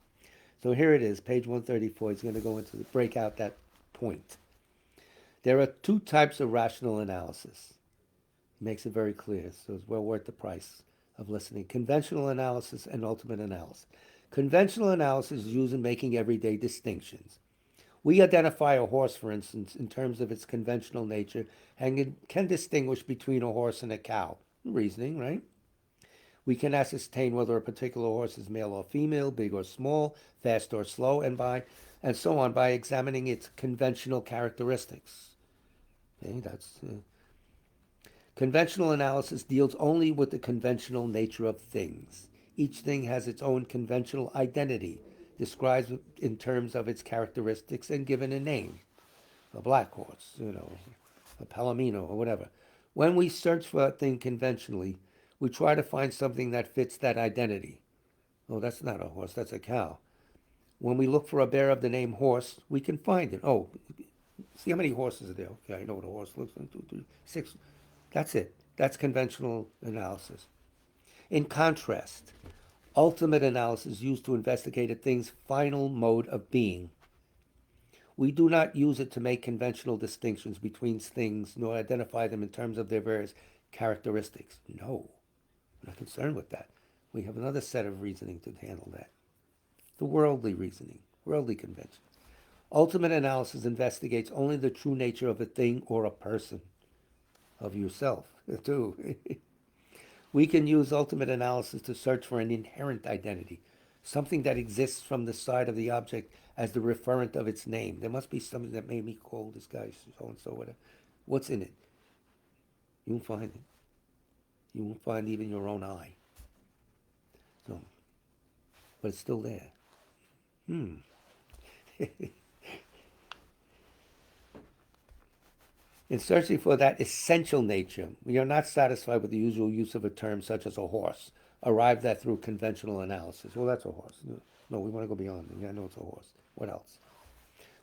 So here it is, page 134. He's going to go into break out that point. There are two types of rational analysis. He makes it very clear, so it's well worth the price of listening. Conventional analysis and ultimate analysis. Conventional analysis is used in making everyday distinctions. We identify a horse, for instance, in terms of its conventional nature, and can distinguish between a horse and a cow. Reasoning, right? We can ascertain whether a particular horse is male or female, big or small, fast or slow, and so on by examining its conventional characteristics. Okay, that's conventional analysis deals only with the conventional nature of things. Each thing has its own conventional identity, described in terms of its characteristics and given a name. A black horse, a palomino or whatever. When we search for a thing conventionally, we try to find something that fits that identity. Oh, that's not a horse, that's a cow. When we look for a bear of the name horse, we can find it. Oh, see how many horses are there? Okay, I know what a horse looks like. 2, 3, 6. That's it. That's conventional analysis. In contrast, ultimate analysis is used to investigate a thing's final mode of being. We do not use it to make conventional distinctions between things, nor identify them in terms of their various characteristics. No, we're not concerned with that. We have another set of reasoning to handle that. The worldly reasoning, worldly conventions. Ultimate analysis investigates only the true nature of a thing or a person, of yourself, too. We can use ultimate analysis to search for an inherent identity, something that exists from the side of the object as the referent of its name. There must be something that made me call this guy so and so, whatever. What's in it? You won't find it. You won't find even your own eye. So, but it's still there. In searching for that essential nature, we are not satisfied with the usual use of a term such as a horse, arrived at through conventional analysis. Well, that's a horse. No, we want to go beyond it. Yeah, I know it's a horse. What else?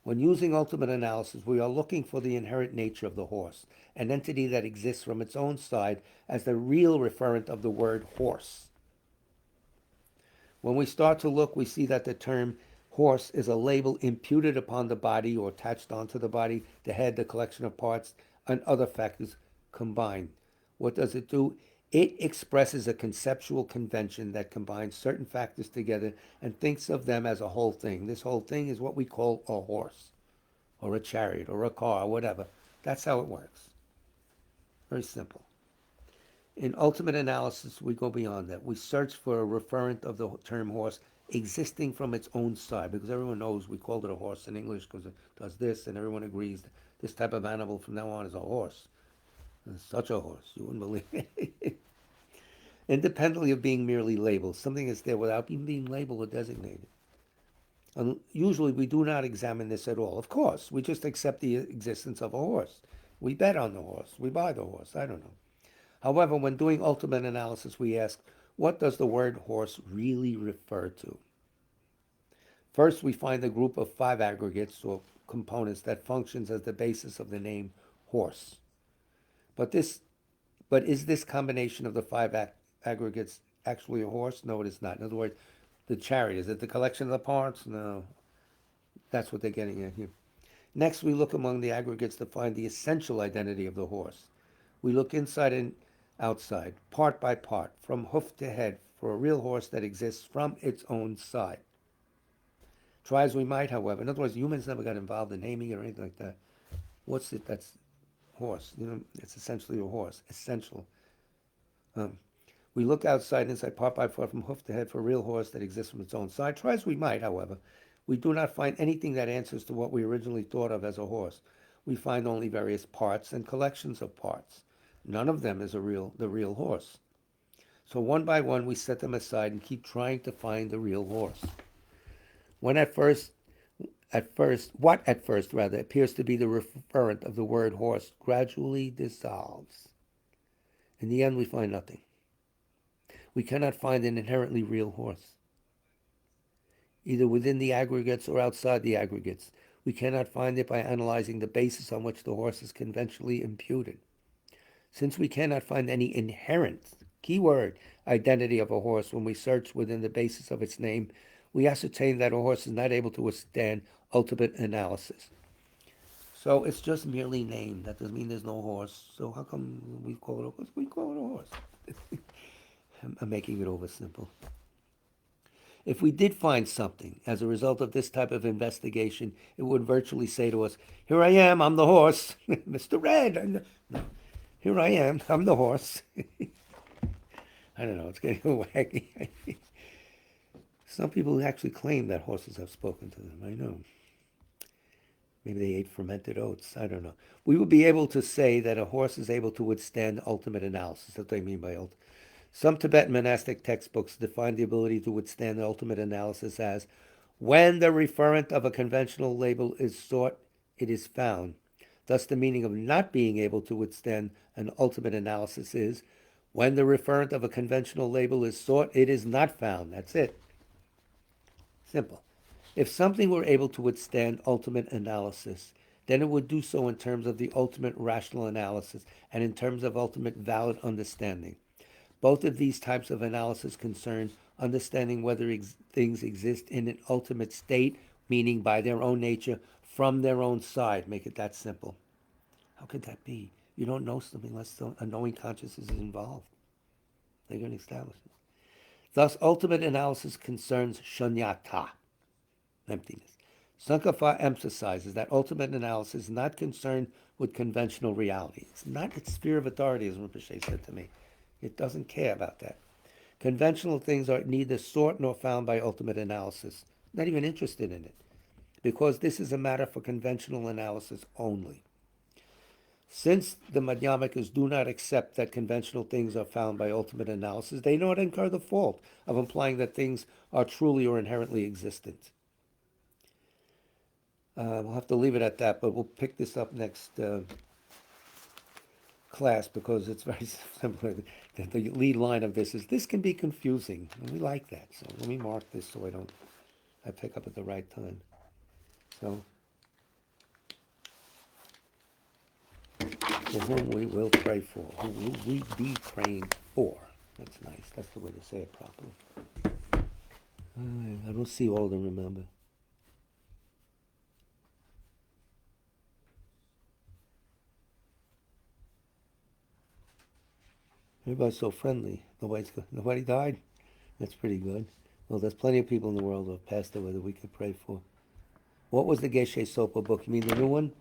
When using ultimate analysis, we are looking for the inherent nature of the horse, an entity that exists from its own side as the real referent of the word horse. When we start to look, we see that the term horse is a label imputed upon the body or attached onto the body, the head, the collection of parts, and other factors combined. What does it do? It expresses a conceptual convention that combines certain factors together and thinks of them as a whole thing. This whole thing is what we call a horse, or a chariot, or a car, or whatever. That's how it works. Very simple. In ultimate analysis, we go beyond that. We search for a referent of the term horse existing from its own side, because everyone knows we called it a horse in English because it does this, and everyone agrees that this type of animal from now on is a horse. It's such a horse, you wouldn't believe it. Independently of being merely labeled, something is there without even being labeled or designated. And usually we do not examine this at all. Of course, we just accept the existence of a horse. We bet on the horse. We buy the horse. I don't know. However, when doing ultimate analysis, we ask, what does the word horse really refer to? First, we find a group of 5 aggregates or components that functions as the basis of the name horse. But is this combination of the 5 aggregates actually a horse? No, it is not. In other words, the chariot, is it the collection of the parts? No. That's what they're getting at here. Next, we look among the aggregates to find the essential identity of the horse. We look inside and outside, part by part, from hoof to head, for a real horse that exists from its own side. Try as we might, however, in other words, humans never got involved in naming it or anything like that. What's it that's horse? It's essentially a horse, essential. We look outside and inside, part by part, from hoof to head, for a real horse that exists from its own side. Try as we might, however, we do not find anything that answers to what we originally thought of as a horse. We find only various parts and collections of parts. None of them is the real horse. So one by one, we set them aside and keep trying to find the real horse. What at first appears to be the referent of the word horse gradually dissolves. In the end, we find nothing. We cannot find an inherently real horse, either within the aggregates or outside the aggregates. We cannot find it by analyzing the basis on which the horse is conventionally imputed. Since we cannot find any inherent, keyword, identity of a horse when we search within the basis of its name, we ascertain that a horse is not able to withstand ultimate analysis. So it's just merely named. That doesn't mean there's no horse. So how come we call it a horse? We call it a horse. I'm making it over simple. If we did find something as a result of this type of investigation, it would virtually say to us, here I am, I'm the horse. Mr. Red. No. Here I am, I'm the horse. I don't know, it's getting wacky. Some people actually claim that horses have spoken to them, I know. Maybe they ate fermented oats, I don't know. We would be able to say that a horse is able to withstand ultimate analysis. That's what they mean by ultimate. Some Tibetan monastic textbooks define the ability to withstand the ultimate analysis as when the referent of a conventional label is sought, it is found. Thus, the meaning of not being able to withstand an ultimate analysis is when the referent of a conventional label is sought, it is not found. That's it. Simple. If something were able to withstand ultimate analysis, then it would do so in terms of the ultimate rational analysis and in terms of ultimate valid understanding. Both of these types of analysis concern understanding whether things exist in an ultimate state, meaning by their own nature, from their own side. Make it that simple. How could that be? You don't know something unless a knowing consciousness is involved. They're going to establish it. Thus, ultimate analysis concerns shunyata, emptiness. Tsong-kha-pa emphasizes that ultimate analysis is not concerned with conventional reality. It's not its sphere of authority, as Rinpoche said to me. It doesn't care about that. Conventional things are neither sought nor found by ultimate analysis. Not even interested in it, because this is a matter for conventional analysis only. Since the Madhyamikas do not accept that conventional things are found by ultimate analysis, they do not incur the fault of implying that things are truly or inherently existent. We'll have to leave it at that, but we'll pick this up next class because it's very simple. The lead line of this can be confusing, and we like that. So let me mark this so I pick up at the right time. So, for whom we will pray for, who will we be praying for? That's nice. That's the way to say it properly. I don't see all of them, remember. Everybody's so friendly. Nobody died. That's pretty good. Well, there's plenty of people in the world who have passed away that we could pray for. What was the Geshe Sopa book? You mean the new one?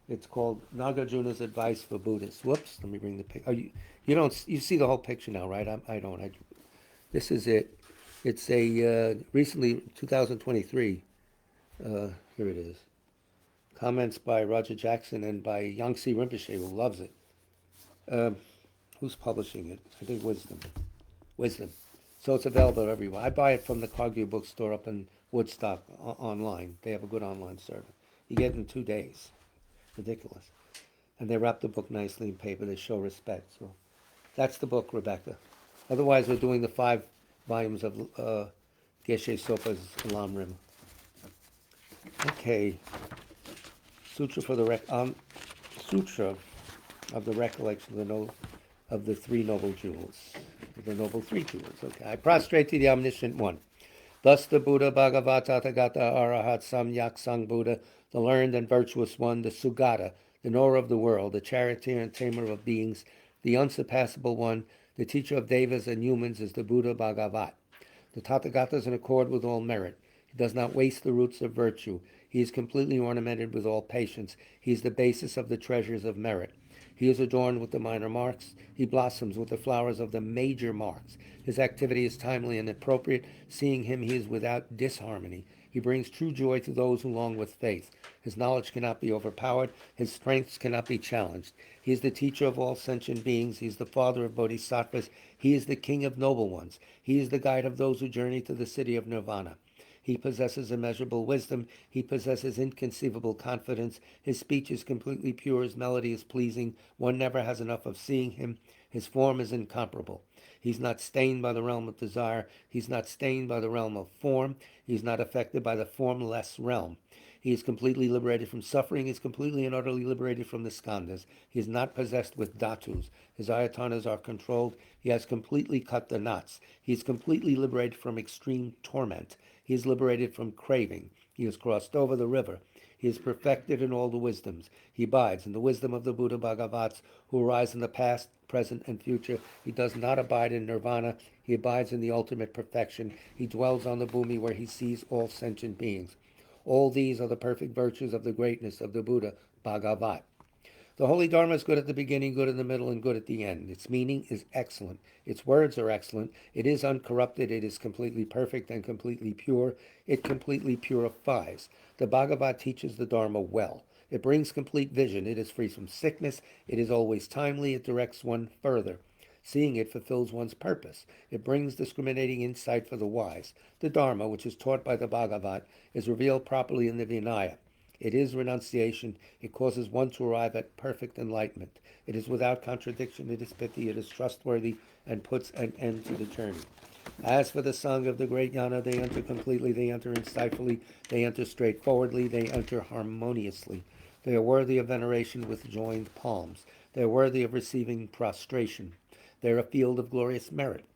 It's called Nagarjuna's Advice for Buddhists. Whoops, let me bring the picture. You see the whole picture now, right? I don't. This is it. It's a recently 2023. Here it is. Comments by Roger Jackson and by Yangtze Rinpoche, who loves it. Who's publishing it? I think Wisdom. So it's available everywhere. I buy it from the Kagyu bookstore up in Woodstock online. They have a good online service. You get it in 2 days. Ridiculous. And they wrap the book nicely in paper. They show respect. So that's the book, Rebecca. Otherwise, we're doing the 5 volumes of Geshe Sopa's LAM Rim. Okay. Sutra of the recollection of the 3 noble jewels. The noble 3 jewels. Okay. I prostrate to the omniscient one. Thus the Buddha, Bhagavata, Tathagata, Arahat, Samyak, Sang Buddha, the learned and virtuous one, the Sugata, the knower of the world, the charioteer and tamer of beings, the unsurpassable one, the teacher of devas and humans is the Buddha Bhagavat. The Tathagata is in accord with all merit. He does not waste the roots of virtue. He is completely ornamented with all patience. He is the basis of the treasures of merit. He is adorned with the minor marks. He blossoms with the flowers of the major marks. His activity is timely and appropriate. Seeing him, he is without disharmony. He brings true joy to those who long with faith. His knowledge cannot be overpowered. His strengths cannot be challenged. He is the teacher of all sentient beings. He is the father of bodhisattvas. He is the king of noble ones. He is the guide of those who journey to the city of nirvana. He possesses immeasurable wisdom. He possesses inconceivable confidence. His speech is completely pure. His melody is pleasing. One never has enough of seeing him. His form is incomparable. He's not stained by the realm of desire. He's not stained by the realm of form. He's not affected by the formless realm. He is completely liberated from suffering. He is completely and utterly liberated from the skandhas. He is not possessed with dhatus. His ayatanas are controlled. He has completely cut the knots. He is completely liberated from extreme torment. He is liberated from craving. He has crossed over the river. He is perfected in all the wisdoms. He abides in the wisdom of the Buddha Bhagavats who arise in the past, present, and future. He does not abide in nirvana. He abides in the ultimate perfection. He dwells on the bhumi where he sees all sentient beings. All these are the perfect virtues of the greatness of the Buddha Bhagavat. The Holy Dharma is good at the beginning, good in the middle, and good at the end. Its meaning is excellent. Its words are excellent. It is uncorrupted. It is completely perfect and completely pure. It completely purifies. The Bhagavat teaches the Dharma well. It brings complete vision. It is free from sickness. It is always timely. It directs one further. Seeing it fulfills one's purpose. It brings discriminating insight for the wise. The Dharma, which is taught by the Bhagavat, is revealed properly in the Vinaya. It is renunciation. It causes one to arrive at perfect enlightenment. It is without contradiction. It is pithy. It is trustworthy and puts an end to the journey. As for the song of the great Yana, they enter completely, they enter insightfully, they enter straightforwardly, they enter harmoniously. They are worthy of veneration with joined palms. They are worthy of receiving prostration. They are a field of glorious merit.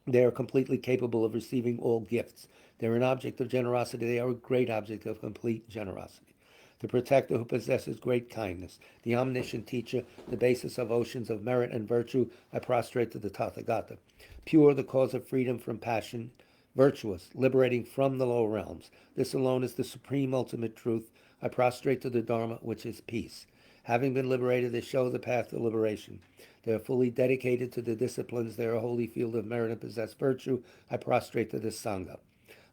They are completely capable of receiving all gifts. They are an object of generosity. They are a great object of complete generosity. The protector who possesses great kindness, the omniscient teacher, the basis of oceans of merit and virtue, I prostrate to the Tathagata. Pure, the cause of freedom from passion, virtuous, liberating from the lower realms. This alone is the supreme ultimate truth. I prostrate to the Dharma, which is peace. Having been liberated, they show the path to liberation. They are fully dedicated to the disciplines. They are a holy field of merit and possess virtue. I prostrate to the Sangha.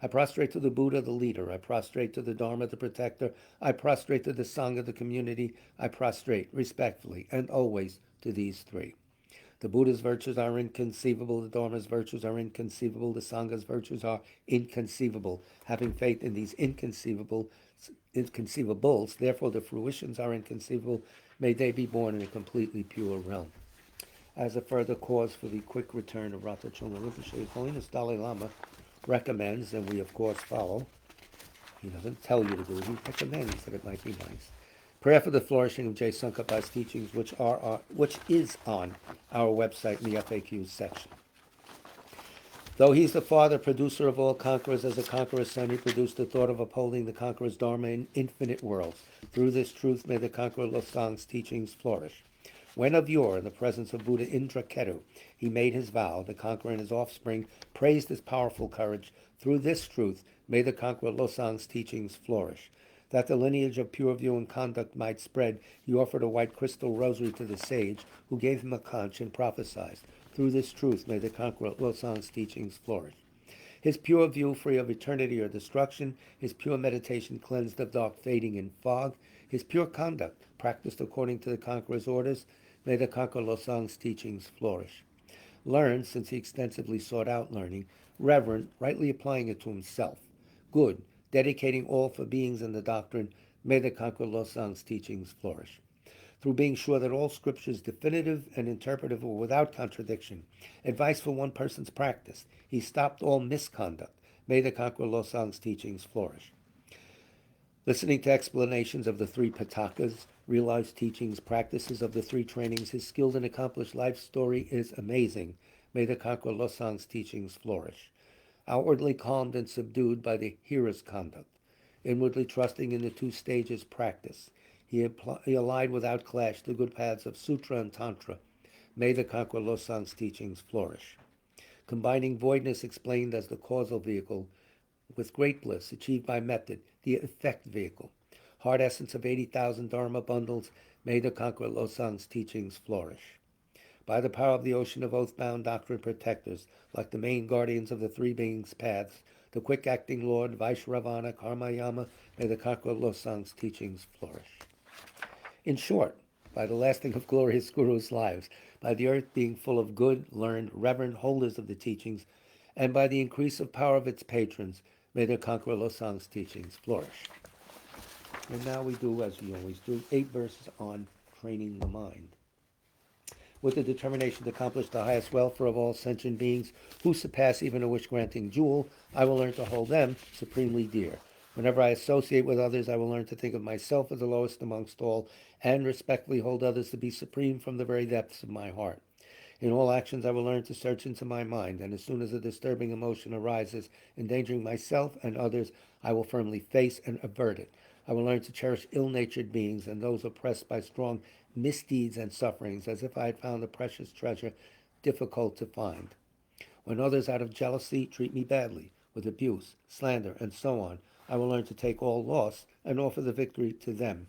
I prostrate to the Buddha, the leader. I prostrate to the Dharma, the protector. I prostrate to the Sangha, the community. I prostrate respectfully and always to these three. The Buddha's virtues are inconceivable. The Dharma's virtues are inconceivable. The Sangha's virtues are inconceivable. Having faith in these inconceivables, therefore the fruitions are inconceivable. May they be born in a completely pure realm. As a further cause for the quick return of Rata Chonga Rinpoche, His Holiness Dalai Lama recommends, and we of course follow. He doesn't tell you to do it, he recommends that it might be nice. Prayer for the flourishing of J. Tsong-kha-pa's teachings, which is on our website in the FAQs section. Though he is the father, producer of all conquerors, as a conqueror's son, he produced the thought of upholding the conqueror's dharma in infinite worlds. Through this truth may the conqueror Losang's teachings flourish. When of yore, in the presence of Buddha Indraketu, he made his vow, the conqueror and his offspring praised his powerful courage. Through this truth may the conqueror Losang's teachings flourish. That the lineage of pure view and conduct might spread, he offered a white crystal rosary to the sage, who gave him a conch and prophesied. Through this truth may the conqueror Losang's teachings flourish. His pure view free of eternity or destruction, his pure meditation cleansed of dark fading and fog, his pure conduct practiced according to the conqueror's orders, may the conqueror Losang's teachings flourish. Learned, since he extensively sought out learning, reverent, rightly applying it to himself. Good, dedicating all for beings in the doctrine, may the conqueror Losang's teachings flourish. Through being sure that all scripture is definitive and interpretive or without contradiction, advice for one person's practice, he stopped all misconduct. May the conqueror Losang's teachings flourish. Listening to explanations of the three Pitakas, realized teachings, practices of the three trainings, his skilled and accomplished life story is amazing. May the conqueror Losang's teachings flourish. Outwardly calmed and subdued by the hearer's conduct, inwardly trusting in the two stages practice, he allied without clash the good paths of Sutra and Tantra. May the conqueror Losang's teachings flourish. Combining voidness explained as the causal vehicle with great bliss achieved by method, the effect vehicle. Heart essence of 80,000 Dharma bundles, may the conqueror Losang's teachings flourish. By the power of the ocean of oath-bound doctrine protectors, like the main guardians of the three beings' paths, the quick-acting Lord, Vaishravana, Karmayama, may the conqueror Losang's teachings flourish. In short, by the lasting of glorious Gurus' lives, by the earth being full of good, learned, reverent holders of the teachings, and by the increase of power of its patrons, may the conqueror Losang's teachings flourish. And now we do, as we always do, 8 verses on training the mind. With the determination to accomplish the highest welfare of all sentient beings who surpass even a wish-granting jewel, I will learn to hold them supremely dear. Whenever I associate with others, I will learn to think of myself as the lowest amongst all, and respectfully hold others to be supreme from the very depths of my heart. In all actions, I will learn to search into my mind, and as soon as a disturbing emotion arises, endangering myself and others, I will firmly face and avert it. I will learn to cherish ill-natured beings and those oppressed by strong misdeeds and sufferings, as if I had found a precious treasure difficult to find. When others, out of jealousy, treat me badly, with abuse, slander, and so on, I will learn to take all loss and offer the victory to them.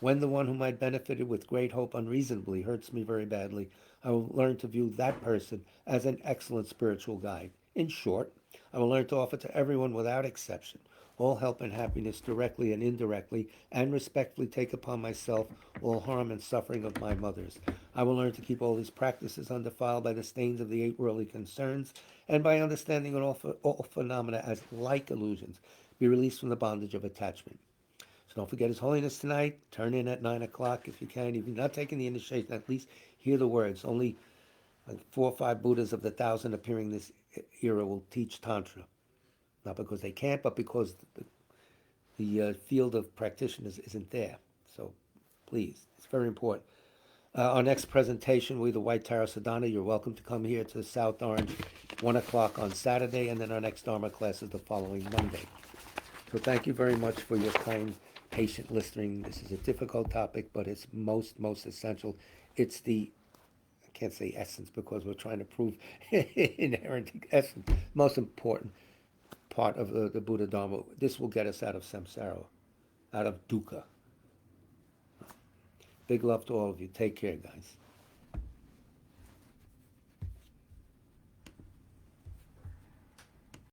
When the one whom I benefited with great hope unreasonably hurts me very badly, I will learn to view that person as an excellent spiritual guide. In short, I will learn to offer to everyone without exception all help and happiness directly and indirectly, and respectfully take upon myself all harm and suffering of my mothers. I will learn to keep all these practices undefiled by the stains of the 8 worldly concerns, and by understanding all phenomena as like illusions, be released from the bondage of attachment. So don't forget His Holiness tonight. Turn in at 9 o'clock if you can. If you're not taking the initiation, at least hear the words. Only like 4 or 5 Buddhas of the 1,000 appearing this era will teach Tantra. Not because they can't, but because the field of practitioners isn't there. So please, it's very important. Our next presentation will be the White Tower Sadhana. You're welcome to come here to South Orange, 1 o'clock on Saturday, and then our next Dharma class is the following Monday. So thank you very much for your kind, patient listening. This is a difficult topic, but it's most essential. It's the, I can't say essence because we're trying to prove inherent essence, most important part of the Buddha Dharma. This will get us out of samsara, out of dukkha. Big love to all of you. Take care, guys.